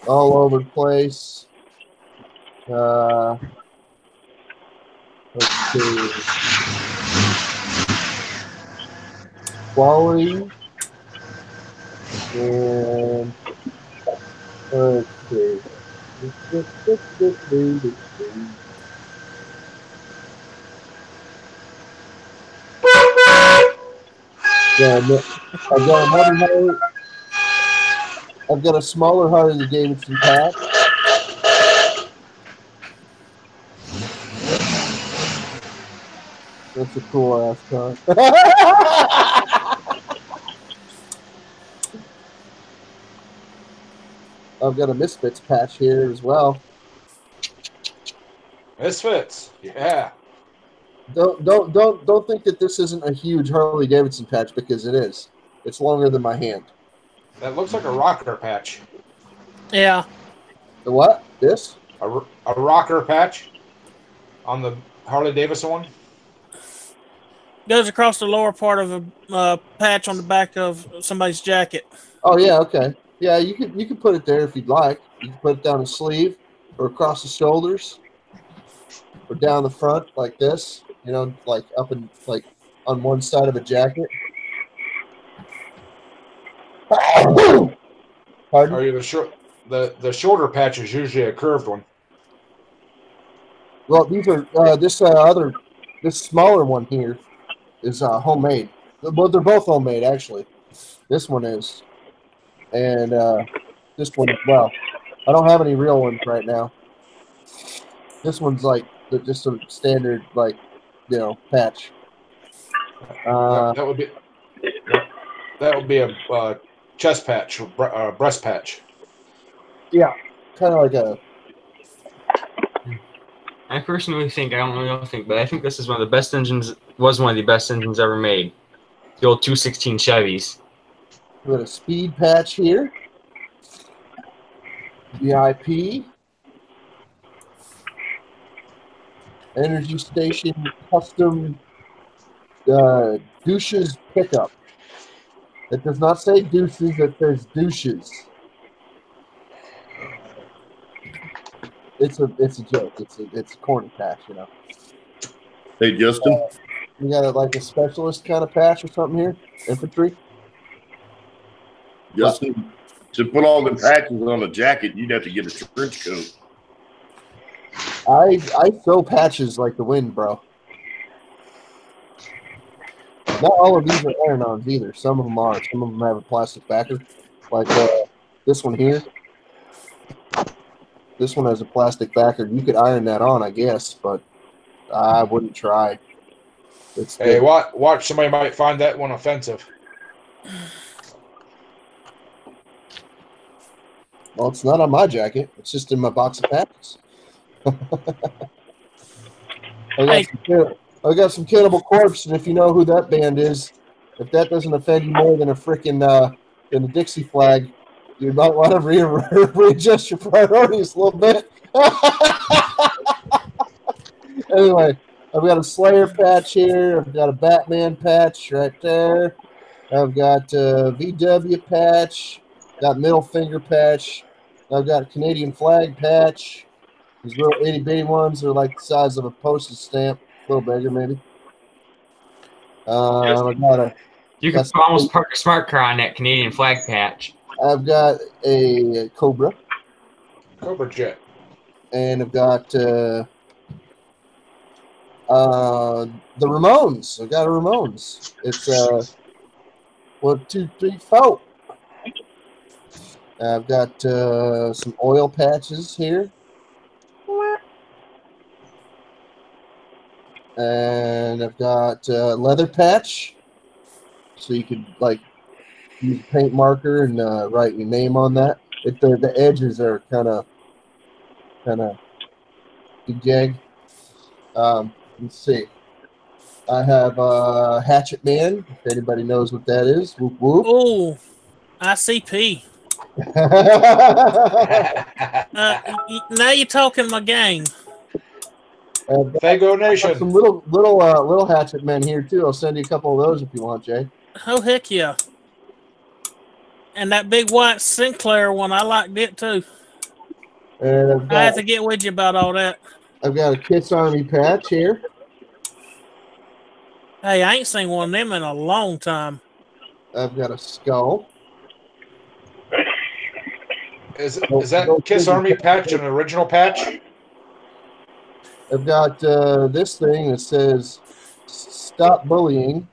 all over the place. Let's see. Quality. And let's see. Yeah, I've got a smaller Harley Davidson patch. That's a cool ass car. I've got a Misfits patch here as well. Misfits, yeah. Don't think that this isn't a huge Harley Davidson patch, because it is. It's longer than my hand. That looks like a rocker patch. Yeah. The what? This? A rocker patch on the Harley Davidson one. Goes across the lower part of a patch on the back of somebody's jacket. Oh yeah, okay. Yeah, you could put it there if you'd like. You can put it down the sleeve or across the shoulders or down the front like this. You know, like up and like on one side of a jacket. Pardon? Are you the shorter patch is usually a curved one. Well, these are this smaller one here is homemade. Well, they're both homemade actually. This one is, and this one as well. I don't have any real ones right now. This one's like just a standard, like, you know, patch. That would be a chest patch or breast patch. Yeah, kind of like a. I personally think, I don't think, but I think this is one of the best engines. Was one of the best engines ever made. The old 216 Chevys. We got a speed patch here. VIP. Energy Station Custom douches pickup. It does not say douches, it says douches. It's a joke. It's a corny patch, you know. Hey Justin. You got like a specialist kind of patch or something here? Infantry? Justin, to put all the patches on a jacket, you'd have to get a trench coat. I throw patches like the wind, bro. Not all of these are iron-ons either. Some of them are. Some of them have a plastic backer, like this one here. This one has a plastic backer. You could iron that on, I guess, but I wouldn't try. Hey, watch! Somebody might find that one offensive. Well, it's not on my jacket. It's just in my box of patches. I got some Cannibal Corpse, and if you know who that band is, if that doesn't offend you more than a freaking than the Dixie flag, you might want to readjust your priorities a little bit. Anyway, I've got a Slayer patch here. I've got a Batman patch right there. I've got a VW patch. Got middle finger patch. I've got a Canadian flag patch. These little itty bitty ones are like the size of a postage stamp, a little bigger maybe. You can almost park a smart car on that Canadian flag patch. I've got a Cobra jet, and I've got the Ramones. I've got a Ramones. It's 1, 2, 3, 4. I've got some oil patches here. And I've got leather patch. So you could like use a paint marker and write your name on that. The edges are kind of jag. Let's see. I have Hatchet Man. If anybody knows what that is, whoop whoop. Oh, ICP. Now you're talking my game. Fago Nation. Some little Hatchet Men here too. I'll send you a couple of those if you want, Jay. Oh heck yeah! And that big white Sinclair one, I liked it too. And I have to get with you about all that. I've got a Kiss Army patch here. Hey, I ain't seen one of them in a long time. I've got a skull. Is that Kiss Army patch an original patch? I've got this thing that says "Stop Bullying."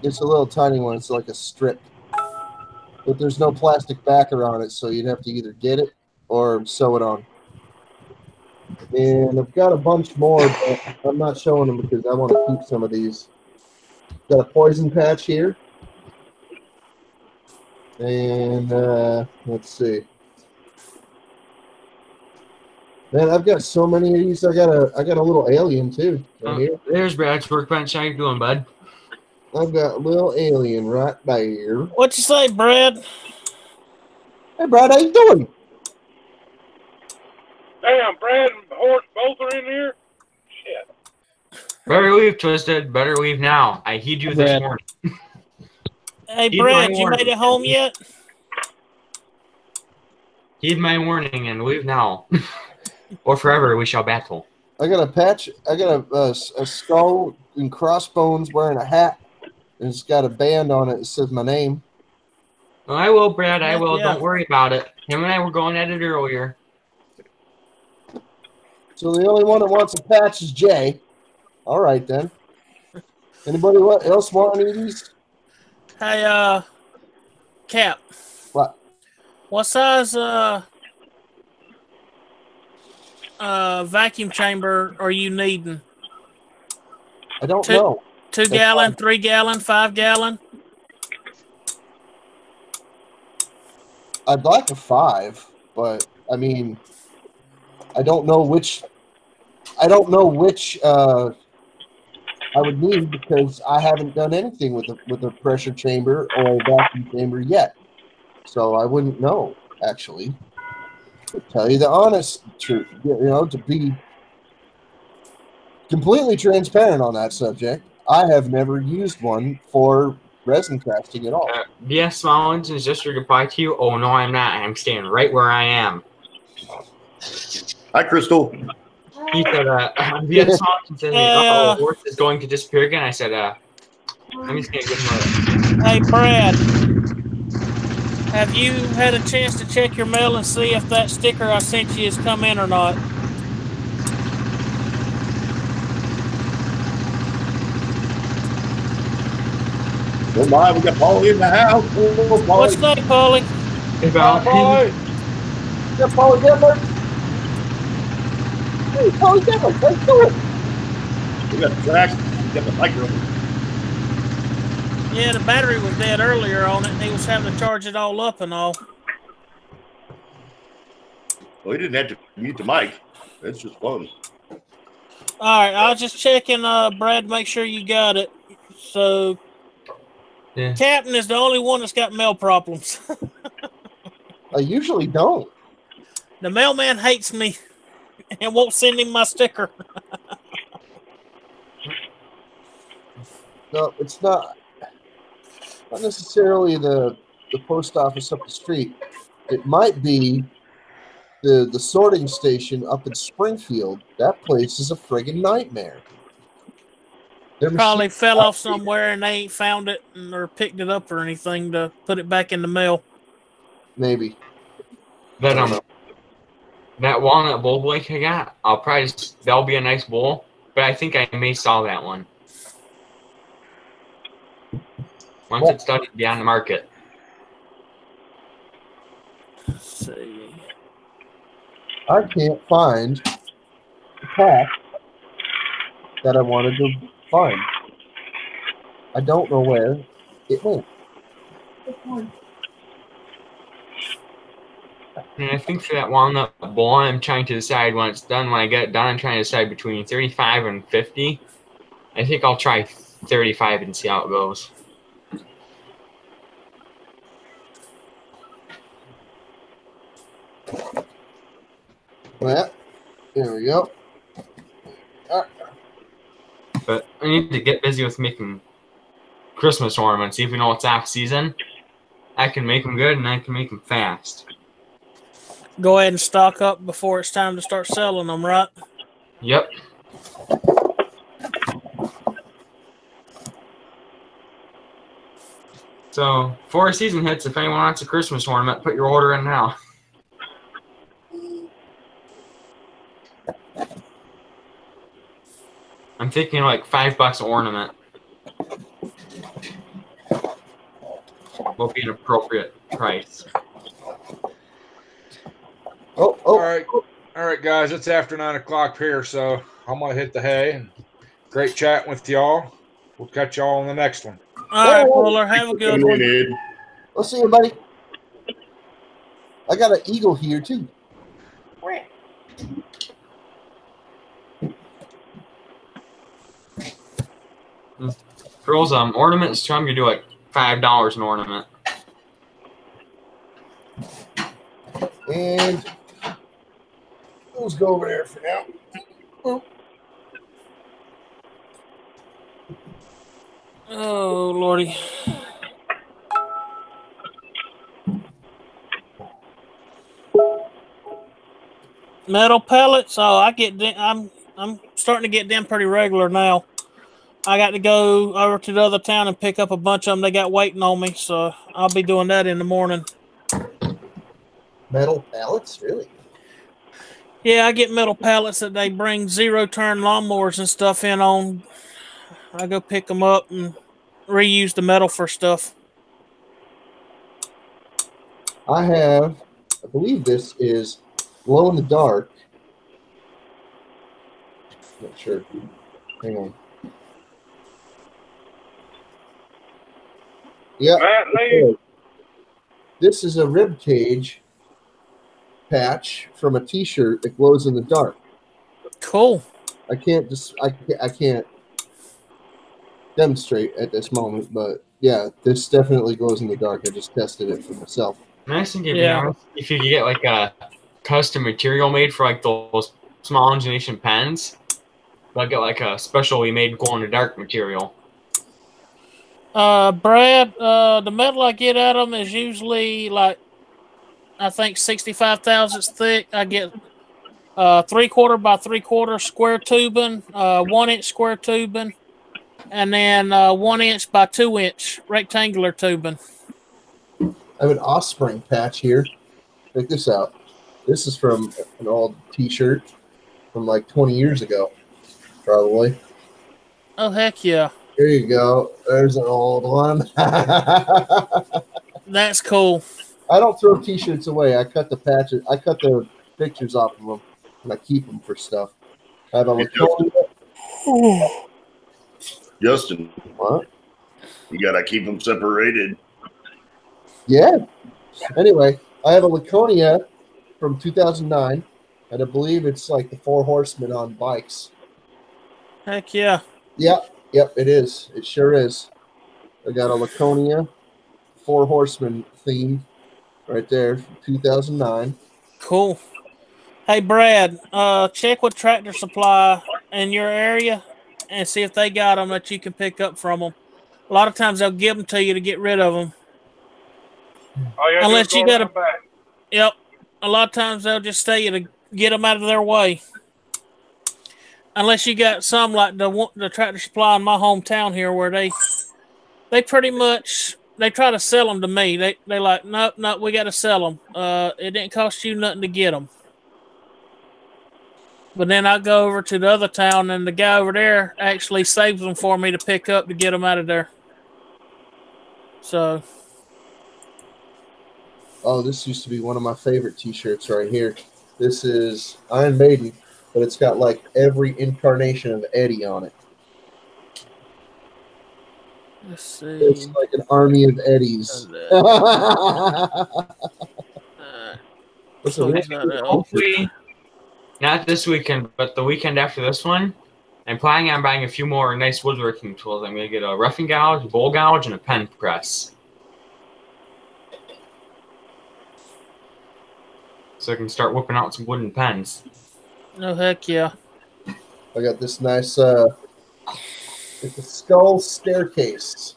It's a little tiny one. It's like a strip. But there's no plastic backer on it, so you'd have to either get it or sew it on. And I've got a bunch more, but I'm not showing them because I want to keep some of these. Got a poison patch here. And let's see. Man, I've got so many of these. I got a little alien too. Right here. There's Brad's workbench. How you doing, bud? I've got a little alien right there. What you say, Brad? Hey, Brad, how you doing? Damn, Brad and Horse both are in here? Shit. Better leave, Twisted. Better leave now. I heed you this morning. Hey, Brad, you made it home yet? Heed my warning and leave now. Or forever we shall battle. I got a patch. I got a skull and crossbones wearing a hat. And it's got a band on it that says my name. Well, I will, Brad. I will. Yeah. Don't worry about it. Him and I were going at it earlier. So the only one that wants a patch is Jay. All right, then. Anybody else want any of these? Hey, Cap. What? What size vacuum chamber are you needing? I don't know. 2 gallon, 3 gallon, 5 gallon? I'd like a 5, but I mean, I don't know which I would need because I haven't done anything with a pressure chamber or a vacuum chamber yet. So I wouldn't know, actually. To tell you the honest truth, to be completely transparent on that subject, I have never used one for resin casting at all. B.S. Smallins is just to reply to you. Oh, no, I'm not. I'm staying right where I am. Hi, Crystal. He said, B.S. Smallins says, oh, Horse is going to disappear again. I said, I'm just going to give him a... Hey, Brad. Have you had a chance to check your mail and see if that sticker I sent you has come in or not? Oh my, we got Paulie in the house. Oh, Paulie. What's that, Paulie? Hey, Paulie. Yeah, Paulie Denver. Hey, Paulie Denver, let's do it. We got the tracks. We got the micro. Yeah, the battery was dead earlier on it, and he was having to charge it all up and all. Well, he didn't have to mute the mic. That's just fun. All right, I was just checking, Brad, make sure you got it. So, yeah. Captain is the only one that's got mail problems. I usually don't. The mailman hates me and won't send him my sticker. No, it's not necessarily the post office up the street. It might be the sorting station up in Springfield. That place is a friggin' nightmare. Probably fell off somewhere and they ain't found it or picked it up or anything to put it back in the mail. Maybe. That walnut bowl Blake I got, I'll probably that'll be a nice bowl, but I think I may sell that one. Once it's done, it'll be on the market. Let's see. I can't find the pack that I wanted to find. I don't know where it went. And I think for that walnut bowl, I'm trying to decide when it's done. When I get it done, I'm trying to decide between 35 and 50. I think I'll try 35 and see how it goes. Well, there we go. But I need to get busy with making Christmas ornaments. Even though it's off season, I can make them good and I can make them fast. Go ahead and stock up before it's time to start selling them, right? Yep. So, before season hits, if anyone wants a Christmas ornament, put your order in now. I'm thinking like $5 an ornament will be an appropriate price. All right, guys. It's after 9 o'clock here, so I'm gonna hit the hay. And great chatting with y'all. We'll catch y'all on the next one. All right, Fuller. Have a good one. We'll see you, buddy. I got an eagle here too. For those ornaments, try to do like $5 an ornament. And let's go over there for now. Oh, Lordy. Metal pellets. Oh, I get them. I'm starting to get them pretty regular now. I got to go over to the other town and pick up a bunch of them. They got waiting on me, so I'll be doing that in the morning. Metal pallets, really? Yeah, I get metal pallets that they bring zero-turn lawnmowers and stuff in on. I go pick them up and reuse the metal for stuff. I believe this is glow in the dark. Not sure. Hang on. Yeah. Okay. This is a rib cage patch from a T-shirt that glows in the dark. Cool. I can't demonstrate at this moment, but yeah, this definitely glows in the dark. I just tested it for myself. Nice thing if you could get like a custom material made for like those small intonation pens, they'll get like a specially made glow in the dark material. Brad, the metal I get at them is usually like, I think 65 thousandths thick. I get 3/4 by 3/4 square tubing, 1 inch square tubing, and then 1 inch by 2 inch rectangular tubing. I have an Offspring patch here. Check this out. This is from an old T-shirt from like 20 years ago, probably. Oh, heck yeah. There you go. There's an old one. That's cool. I don't throw T-shirts away. I cut the patches. I cut the pictures off of them, and I keep them for stuff. I have a Laconia. Justin. What? You got to keep them separated. Yeah. Anyway, I have a Laconia from 2009, and I believe it's like the Four Horsemen on bikes. Heck yeah. Yep, it is. It sure is. I got a Laconia Four Horsemen theme right there from 2009. Cool. Hey, Brad, check with Tractor Supply in your area and see if they got them that you can pick up from them. A lot of times they'll give them to you to get rid of them. Oh, yeah, unless you got a back. Yep. A lot of times they'll just tell you to get them out of their way. Unless you got some like the Tractor Supply in my hometown here, where they pretty much they try to sell them to me. They like nope, we got to sell them. It didn't cost you nothing to get them. But then I go over to the other town, and the guy over there actually saves them for me to pick up to get them out of there. So Oh, this used to be one of my favorite T-shirts right here. This is Iron Maiden, but it's got like every incarnation of Eddie on it. Let's see. It's like an army of Eddies. Hopefully, not this weekend, but the weekend after this one, I'm planning on buying a few more nice woodworking tools. I'm going to get a roughing gouge, bowl gouge, and a pen press. So I can start whipping out some wooden pens. Oh, heck yeah. I got this nice, it's a skull staircase.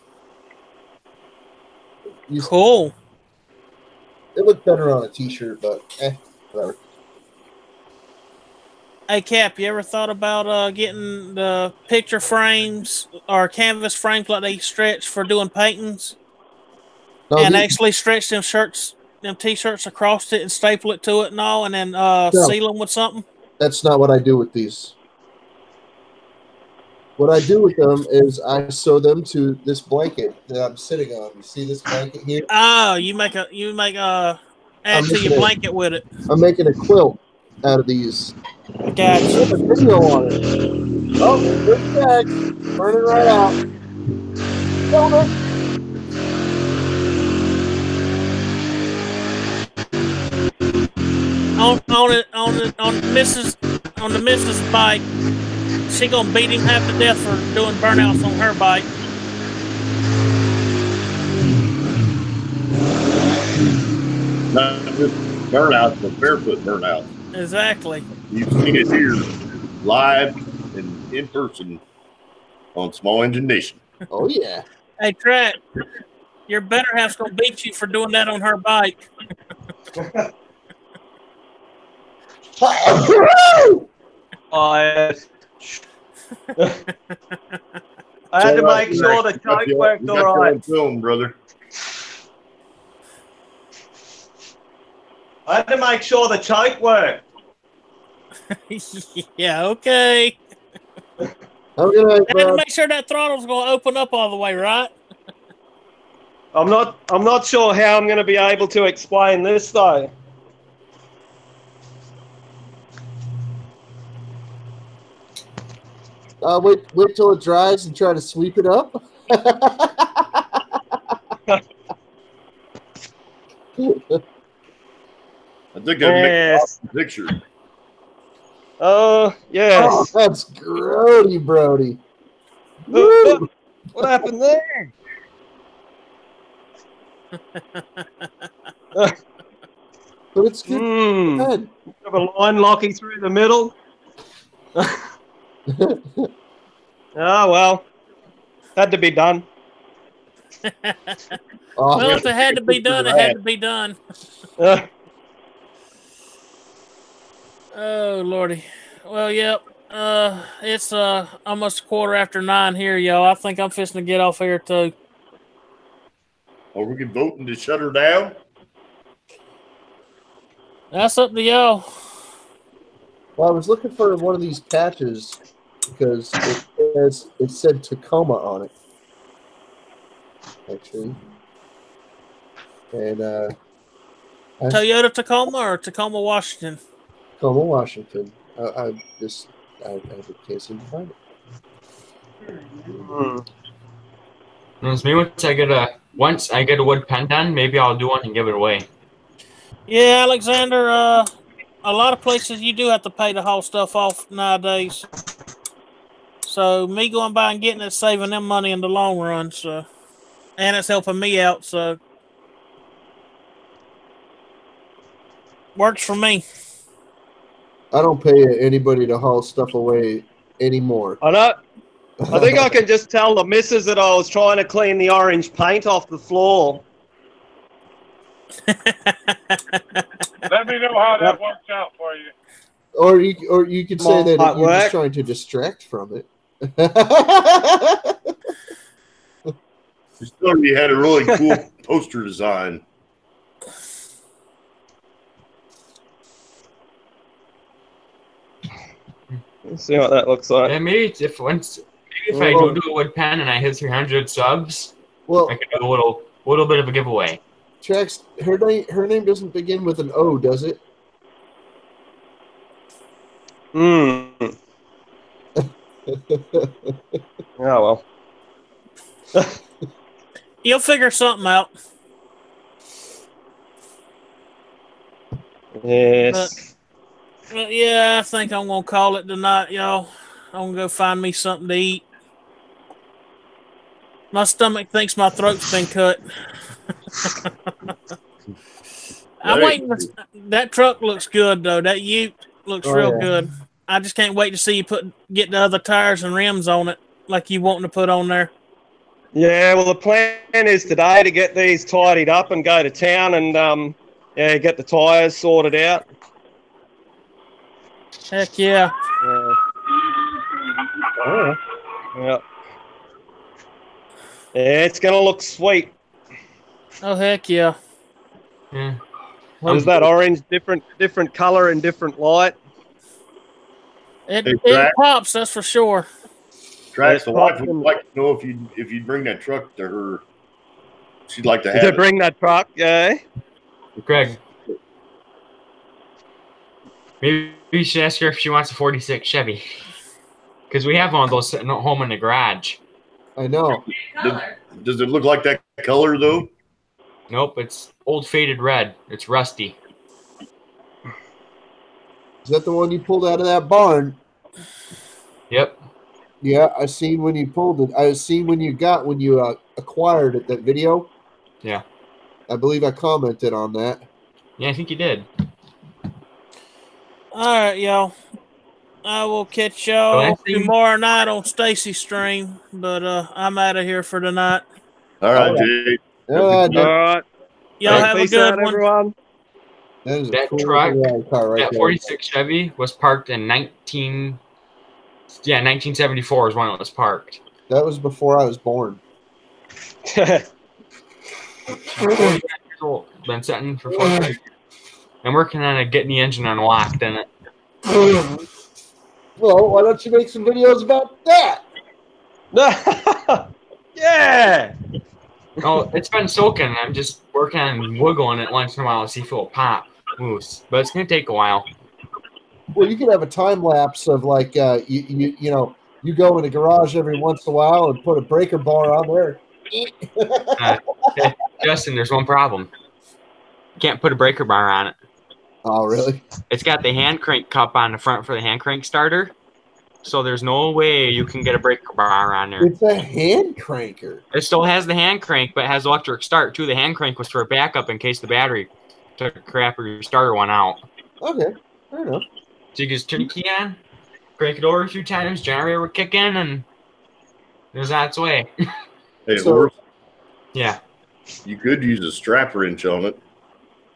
Cool. It looked better on a T-shirt, but whatever. Hey, Cap, you ever thought about getting the picture frames or canvas frames like they stretch for doing paintings? No, and actually stretch them T-shirts across it and staple it to it and all, and then seal them with something? That's not what I do with these. What I do with them is I sew them to this blanket that I'm sitting on. You see this blanket here? Oh, you make add to your blanket with it. I'm making a quilt out of these. Gotcha. There's a video on it. Oh, there's back. Burning right out. On the Mrs. bike, she gonna beat him half to death for doing burnouts on her bike. Not just burnouts, but barefoot burnouts. Exactly. You've seen it here live and in person on Small Engine Nation. Oh yeah. Hey, Track, your better half's gonna beat you for doing that on her bike. I had to make sure the choke worked all right. Film, brother. I had to make sure the choke worked. Yeah, okay. I'm gonna had to make sure that throttle's gonna open up all the way, right? I'm not sure how I'm gonna be able to explain this though. Wait till it dries and try to sweep it up. I think I'd make a picture. Oh, yes. Oh, that's grody, Brody. What happened there? But it's good. Have a line locking through the middle. Oh, well. Had to be done. Well, if it had to be done, it had to be done. Oh, Lordy. Well, yep. It's almost 9:15 here, y'all. I think I'm fixing to get off here, too. Are we voting to shut her down? That's up to y'all. Well, I was looking for one of these patches because it said Tacoma on it, actually. And Toyota Tacoma or Tacoma, Washington? Tacoma, Washington. I can't seem to find it. It's me once I get a wood pen done, maybe I'll do one and give it away. Yeah, Alexander. A lot of places you do have to pay to haul stuff off nowadays. So me going by and getting it, saving them money in the long run. So, and it's helping me out. So, works for me. I don't pay anybody to haul stuff away anymore. I know. I think I can just tell the missus that I was trying to clean the orange paint off the floor. Let me know how that works out for you. Or you could say that you're just trying to distract from it. You had a really cool poster design. Let's see what that looks like. Yeah, maybe if I do a wood pen and I hit 300 subs, I can do a little bit of a giveaway. Trax, her name doesn't begin with an O, does it? Hmm. Oh, well. You'll figure something out. Yes. But yeah, I think I'm going to call it tonight, y'all. I'm going to go find me something to eat. My stomach thinks my throat's been cut. I'm waiting. That truck looks good, though. That Ute looks real good. I just can't wait to see you get the other tires and rims on it like you wanting to put on there. Yeah, well, the plan is today to get these tidied up and go to town and get the tyres sorted out. Heck yeah. Yeah. Yeah, it's going to look sweet. Oh, heck yeah. Yeah. Is that orange different color and different light? It pops, that's for sure. Trax, the wife would like to know if you'd bring that truck to her. She'd like to have it. Bring that truck, yeah. Greg, maybe you should ask her if she wants a 46 Chevy. Because we have one of those sitting at home in the garage. I know. Does it look like that color, though? Nope, it's old faded red. It's rusty. Is that the one you pulled out of that barn? Yep. Yeah, I seen when you pulled it. I seen when you acquired it, that video. Yeah. I believe I commented on that. Yeah, I think you did. All right, y'all. I will catch y'all tomorrow night on Stacy's stream, but I'm out of here for tonight. All right, Jay. All right. Y'all have a good one. Everyone. That truck, that 46 Chevy was parked in 1974 is when it was parked. That was before I was born. Been sitting for 4 years. I'm working on getting the engine unlocked in it. Well, why don't you make some videos about that? Yeah. Oh, it's been soaking. I'm just working on wiggling it once in a while to see if it'll pop loose. But it's gonna take a while. Well, you could have a time lapse of like you go in a garage every once in a while and put a breaker bar on there. Hey, Justin, there's one problem. You can't put a breaker bar on it. Oh, really? It's got the hand crank cup on the front for the hand crank starter. So there's no way you can get a breaker bar on there. It's a hand cranker. It still has the hand crank, but it has electric start too. The hand crank was for a backup in case the battery took a crap or your starter went out. Okay, fair enough. So you just turn the key on, crank it over a few times, generator would kick in, and there's that way. Hey, so, yeah. You could use a strap wrench on it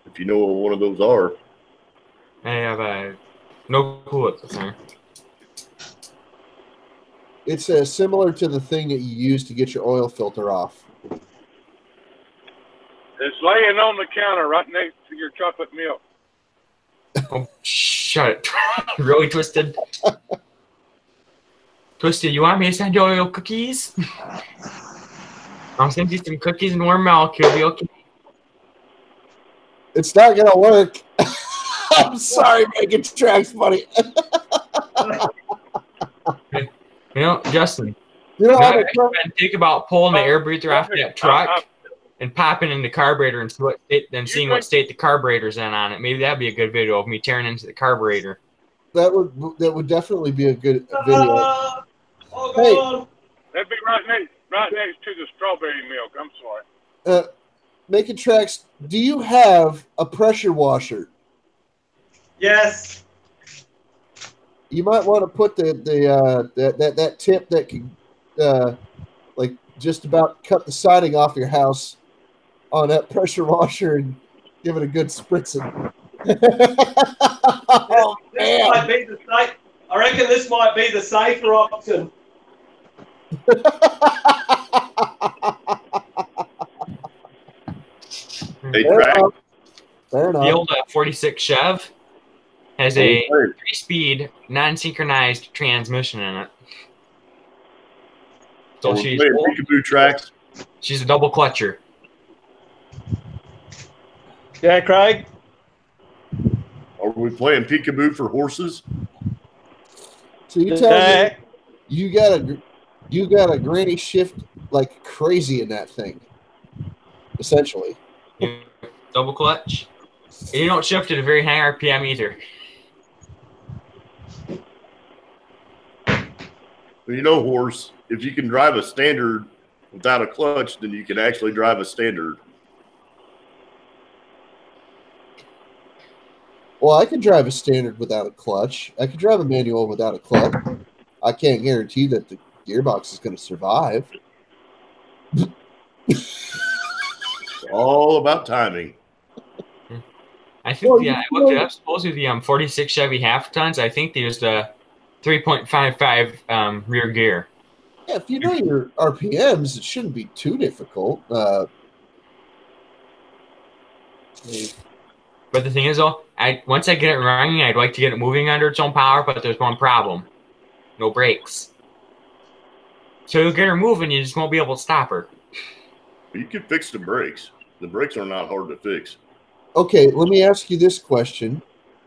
if you know what one of those are. I have no clue at the time. It's similar to the thing that you use to get your oil filter off. It's laying on the counter right next to your chocolate milk. Oh, shut it. Really, Twisted? Twisted, you want me to send you oil cookies? I'll send you some cookies and warm milk. You'll be okay. It's not going to work. I'm sorry, making Trax funny. You know, Justin, think about pulling the air breather off that truck and popping in the carburetor and seeing what state the carburetor's in on it. Maybe that'd be a good video of me tearing into the carburetor. That would definitely be a good video. Hey, that'd be right next to the strawberry milk. I'm sorry. Making Trax, do you have a pressure washer? Yes. You might want to put that tip that can like just about cut the siding off your house on that pressure washer and give it a good spritzing. Oh, man. Might be the safe. I reckon this might be the safer option. Hey, Trax. The old 46 Chev has a 3-speed, non-synchronized transmission in it. So she's Trax. She's a double clutcher. Yeah, Craig? Are we playing peekaboo for horses? So you tell me you got a granny shift like crazy in that thing, essentially. Double clutch. And you don't shift at a very high RPM either. Well, you know, horse, if you can drive a standard without a clutch, then you can actually drive a standard. Well, I could drive a standard without a clutch. I could drive a manual without a clutch. I can't guarantee that the gearbox is going to survive. It's all about timing. I think I looked it up. Supposedly the 46 Chevy half tons, I think they used a 3.55 rear gear. Yeah, if you know your RPMs, it shouldn't be too difficult. But the thing is, though, once I get it running, I'd like to get it moving under its own power, but there's one problem. No brakes. So you'll get her moving, you just won't be able to stop her. You can fix the brakes. The brakes are not hard to fix. Okay, let me ask you this question.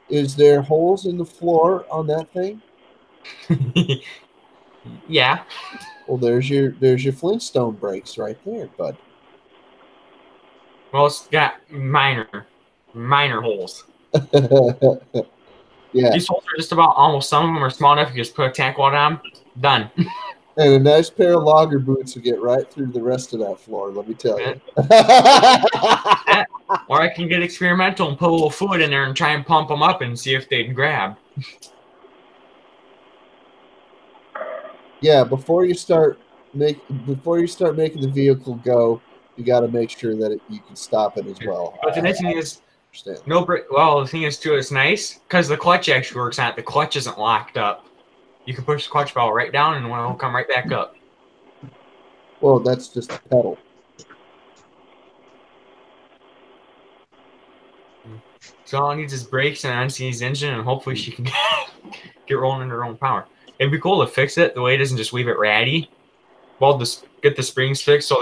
Is there holes in the floor on that thing? Yeah. Well, there's your Flintstone brakes right there, bud. Well, it's got minor holes. Yeah. These holes are just about almost, some of them are small enough you just put a tack wad on them, done. And a nice pair of logger boots will get right through the rest of that floor, let me tell you. Or I can get experimental and put a little fluid in there and try and pump them up and see if they'd grab. Yeah, before you start making the vehicle go, you got to make sure that you can stop it as well. But the next thing is, well, the thing is too, it's nice because the clutch actually works on it. The clutch isn't locked up. You can push the clutch pedal right down and it'll come right back up. Well, that's just a pedal. So all it needs is brakes and an unseized engine, and hopefully she can get rolling in her own power. It'd be cool to fix it the way it doesn't just leave it ratty. Well, just get the springs fixed,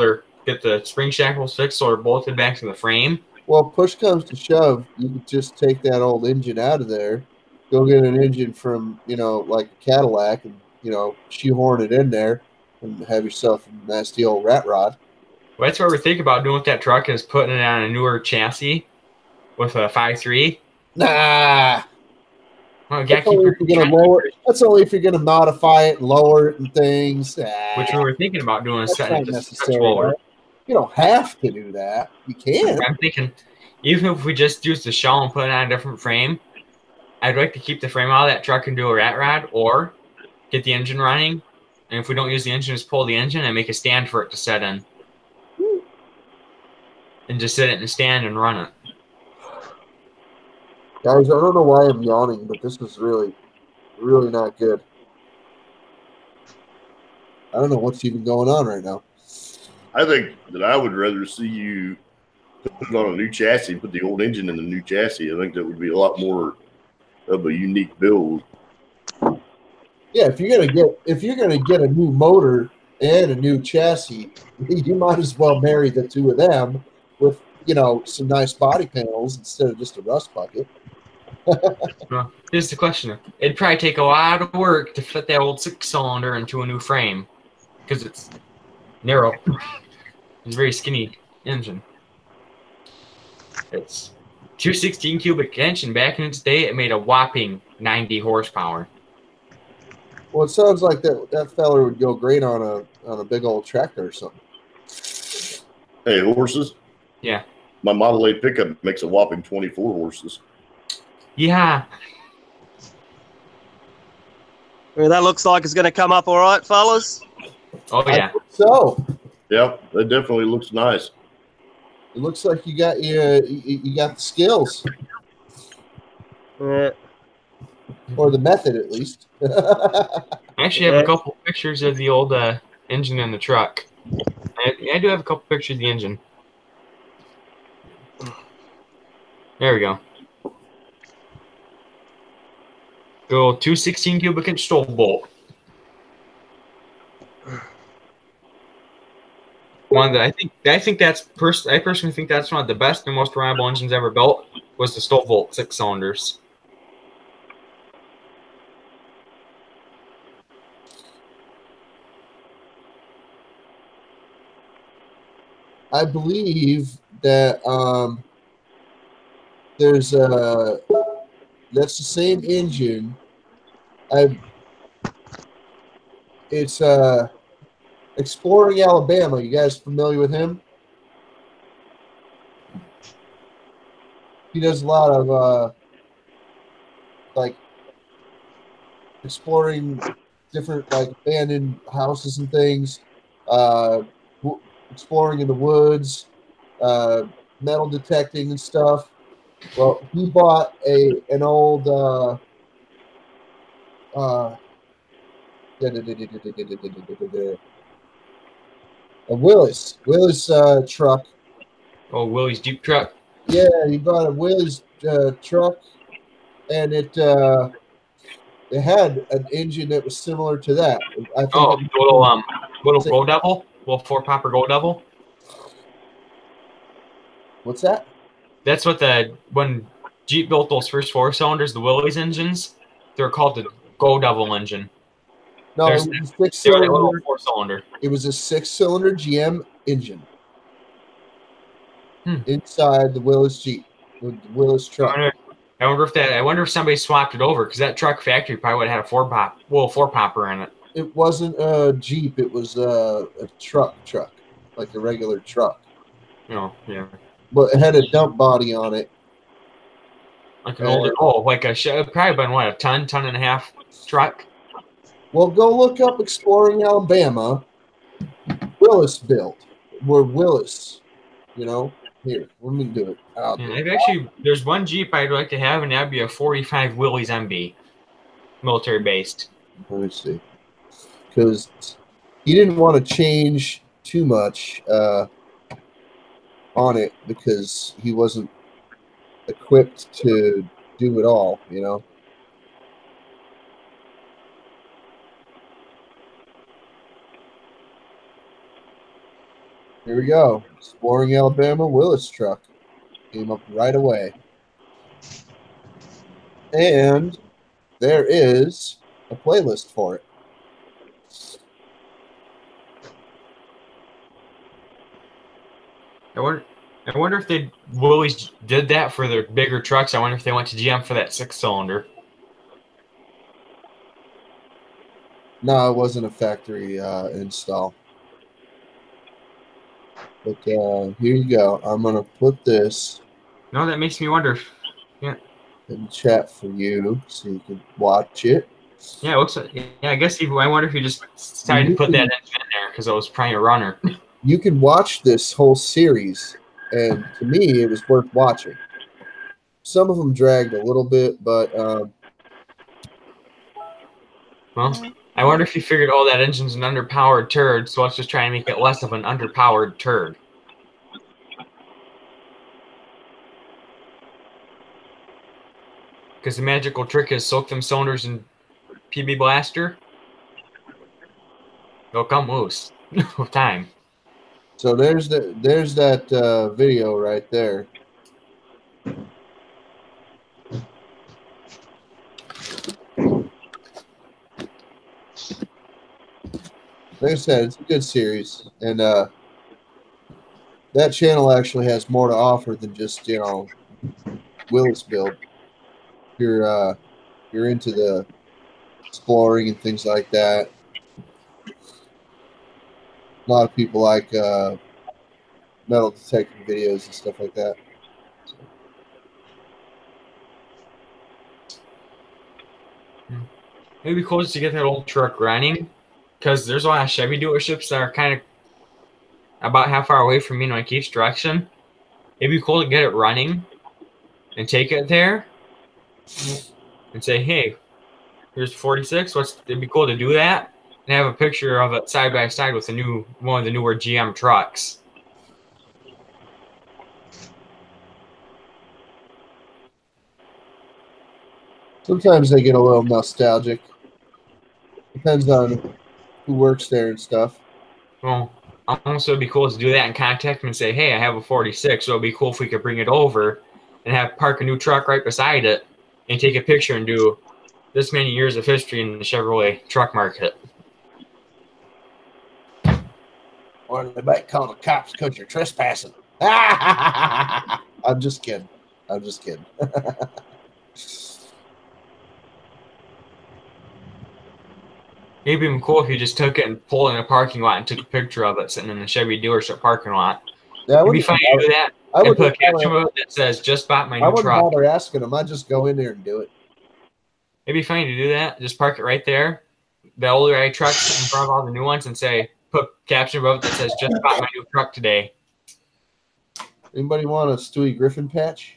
get the spring shackles fixed so they're bolted back to the frame. Well, push comes to shove, you could just take that old engine out of there, go get an engine from, like a Cadillac and, shoehorn it in there and have yourself a nasty old rat rod. Well, that's what we're thinking about doing with that truck is putting it on a newer chassis with a 5.3. Nah. Well, that's only if you're going to modify it and lower it and things. Which we were thinking about doing. Not necessary. You don't have to do that. You can. I'm thinking, even if we just use the shell and put it on a different frame, I'd like to keep the frame out of that truck and do a rat rod, or get the engine running. And if we don't use the engine, just pull the engine and make a stand for it to set in. And just sit it in a stand and run it. Guys, I don't know why I'm yawning, but this is really, really not good. I don't know what's even going on right now. I think that I would rather see you put it on a new chassis, put the old engine in the new chassis. I think that would be a lot more of a unique build. Yeah, if you're gonna get a new motor and a new chassis, you might as well marry the two of them with some nice body panels instead of just a rust bucket. Well, here's the question: it'd probably take a lot of work to fit that old 6-cylinder into a new frame because it's narrow. It's a very skinny engine. It's 216 cubic inch, and back in its day, it made a whopping 90 horsepower. Well, it sounds like that feller would go great on a big old tractor or something. Hey, horses. Yeah. My Model A pickup makes a whopping 24 horses. Yeah. Well, that looks like it's going to come up all right, fellas. Oh yeah. So. Yep, that definitely looks nice. It looks like you got the skills. Or the method, at least. I actually have a couple pictures of the old engine in the truck. I do have a couple pictures of the engine. There we go. Go 216 cubic inch stove bolt. one that I personally think that's one of the best and most reliable engines ever built was the Stolt 6 cylinders. I believe that there's that's the same engine. It's Exploring Alabama. You guys familiar with him? He does a lot of like exploring different like abandoned houses and things, exploring in the woods, metal detecting and stuff. Well, he bought an old a Willys truck. Oh, Willys Jeep truck. Yeah, he bought a Willys truck, and it had an engine that was similar to that. I think little Gold Devil, little 4-popper Gold Devil. What's that? That's what when Jeep built those first 4 cylinders, the Willys engines, they're called the Gold Devil engine. No, it was a 6-cylinder. 4-cylinder. It was a 6-cylinder GM engine inside the Willys Jeep, the Willys truck. I wonder if somebody swapped it over, because that truck factory probably would have had a 4-popper in it. It wasn't a Jeep; it was a truck, like a regular truck. Oh, yeah. But it had a dump body on it. Like an older, probably been what, a ton and a half truck. Well, go look up Exploring Alabama. Willys built. We're Willys. You know, here, let me do it. There's one Jeep I'd like to have, and that'd be a 45 Willys MB, military based. Let me see, because he didn't want to change too much on it because he wasn't equipped to do it all. You know. Here we go. Exploring Alabama Willys truck. Came up right away. And there is a playlist for it. I wonder if Willys did that for their bigger trucks. I wonder if they went to GM for that 6-cylinder. No, it wasn't a factory install. But here you go. I'm going to put this. No, that makes me wonder. Yeah. In chat for you so you can watch it. Yeah, it looks like, I guess I wonder if you just decided to put that engine in there because it was probably a runner. You can watch this whole series, and to me, it was worth watching. Some of them dragged a little bit, but well, I wonder if you figured, that engine's an underpowered turd, so let's just try and make it less of an underpowered turd. Because the magical trick is soak them cylinders in PB Blaster. They'll come loose with time. So there's that video right there. Like I said, it's a good series, and that channel actually has more to offer than just Willys build. If you're into the exploring and things like that. A lot of people like metal detecting videos and stuff like that. It'd be cool just to get that old truck running, because there's a lot of Chevy dealerships that are kind of about half hour away from me in Keith's direction. It'd be cool to get it running and take it there and say, hey, here's 46. It'd be cool to do that and have a picture of it side by side with one of the newer GM trucks. Sometimes they get a little nostalgic. Depends on who works there and stuff. Well, also, it'd be cool to do that and contact them and say, hey, I have a 46, so it'd be cool if we could bring it over and have park a new truck right beside it and take a picture and do this many years of history in the Chevrolet truck market. Or they might call the cops because you're trespassing. I'm just kidding. I'm just kidding. It'd be cool if you just took it and pulled in a parking lot and took a picture of it sitting in the Chevy dealership parking lot. Yeah, it'd be fun to do that. I would put a caption that says, just bought my new truck. I wouldn't bother asking them. I'd just go in there and do it. It'd be funny to do that. Just park it right there. The older I trucks in front of all the new ones and say, put caption above it that says, just bought my new truck today. Anybody want a Stewie Griffin patch?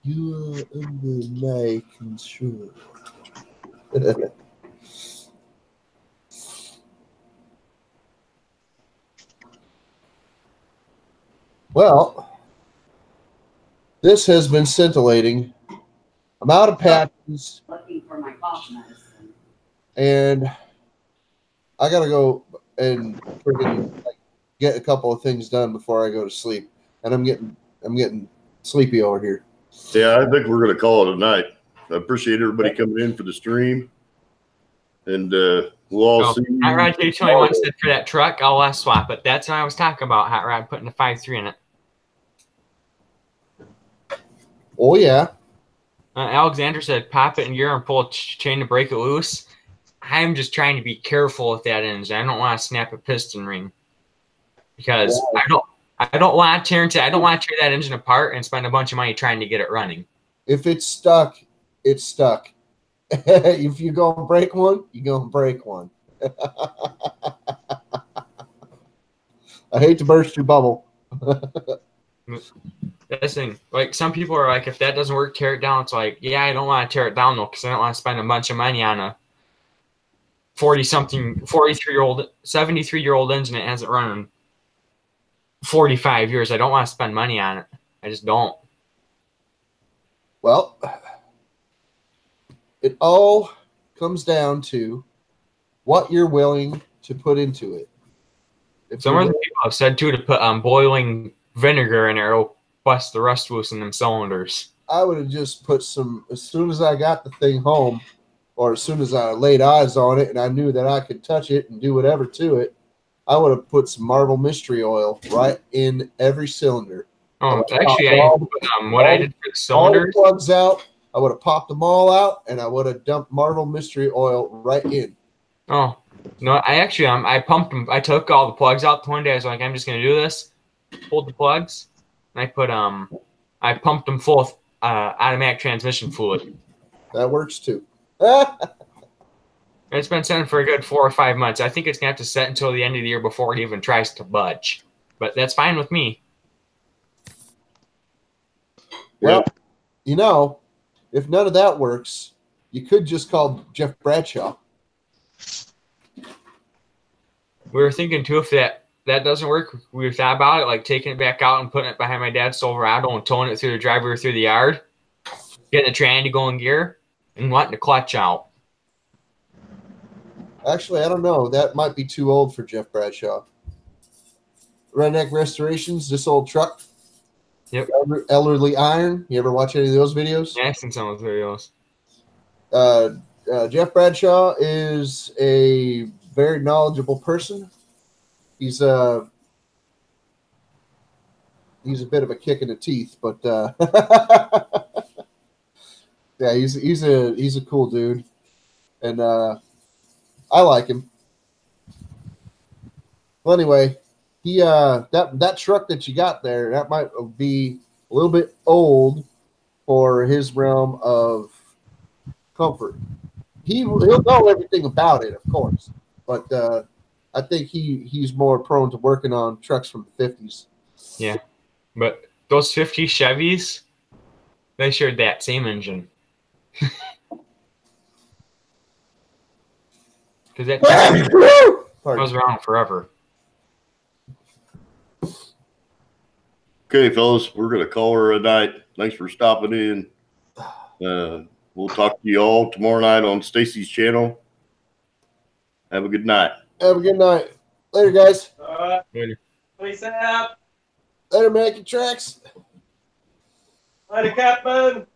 You are under my control. Well, this has been scintillating. I'm out of patches. Looking for my cough medicine. And I gotta go and freaking get a couple of things done before I go to sleep. And I'm getting sleepy over here. Yeah, I think we're gonna call it a night. I appreciate everybody coming in for the stream. And we'll all see. Hot Rod 221 said for that truck, I'll swap it. That's what I was talking about, Hot Rod putting the 5.3 in it. Oh, yeah. Alexander said, pop it in gear and pull a chain to break it loose. I'm just trying to be careful with that engine. I don't want to snap a piston ring because I don't want to tear that engine apart and spend a bunch of money trying to get it running. If it's stuck, it's stuck. If you go and break one, you go and break one. I hate to burst your bubble. This thing, like some people are like, if that doesn't work, tear it down. It's like, yeah, I don't want to tear it down though, because I don't want to spend a bunch of money on a 43-year-old, 73-year-old engine that hasn't run in 45 years. I don't want to spend money on it. I just don't. Well, it all comes down to what you're willing to put into it. Some other people have said too to put boiling vinegar in there. It'll bust the rust loose in them cylinders. I would have just put some, as soon as I got the thing home, or as soon as I laid eyes on it and I knew that I could touch it and do whatever to it, I would have put some Marvel Mystery Oil right in every cylinder. Oh, actually, what I did for the cylinders. All the plugs out. I would have popped them all out, and I would have dumped Marvel Mystery Oil right in. Oh, no, I actually, I pumped them. I took all the plugs out one day. I was like, I'm just going to do this. Pulled the plugs, and I put, I pumped them full of automatic transmission fluid. That works too. It's been sitting for a good 4 or 5 months. I think it's going to have to set until the end of the year before it even tries to budge. But that's fine with me. Well, you know, if none of that works, you could just call Jeff Bradshaw. We were thinking, too, if that doesn't work, we thought about it, like taking it back out and putting it behind my dad's Silverado and towing it through the driveway or through the yard, getting the tranny going gear, and letting the clutch out. Actually, I don't know. That might be too old for Jeff Bradshaw. Redneck Restorations, this old truck. Yep. Elderly Iron. You ever watch any of those videos? Yeah, I've seen some of those videos. Jeff Bradshaw is a very knowledgeable person. He's a bit of a kick in the teeth, but yeah, he's a cool dude, and I like him. Well, anyway, he that truck that you got there, that might be a little bit old for his realm of comfort. He'll know everything about it, of course, but I think he's more prone to working on trucks from the 50s. Yeah, but those 50 Chevys, they shared that same engine. Because that was around forever. Okay, fellas, we're going to call her a night. Thanks for stopping in. We'll talk to you all tomorrow night on Stacy's channel. Have a good night. Have a good night. Later, guys. Later. Peace out. Later, Mackie Tracks. Later, Captain.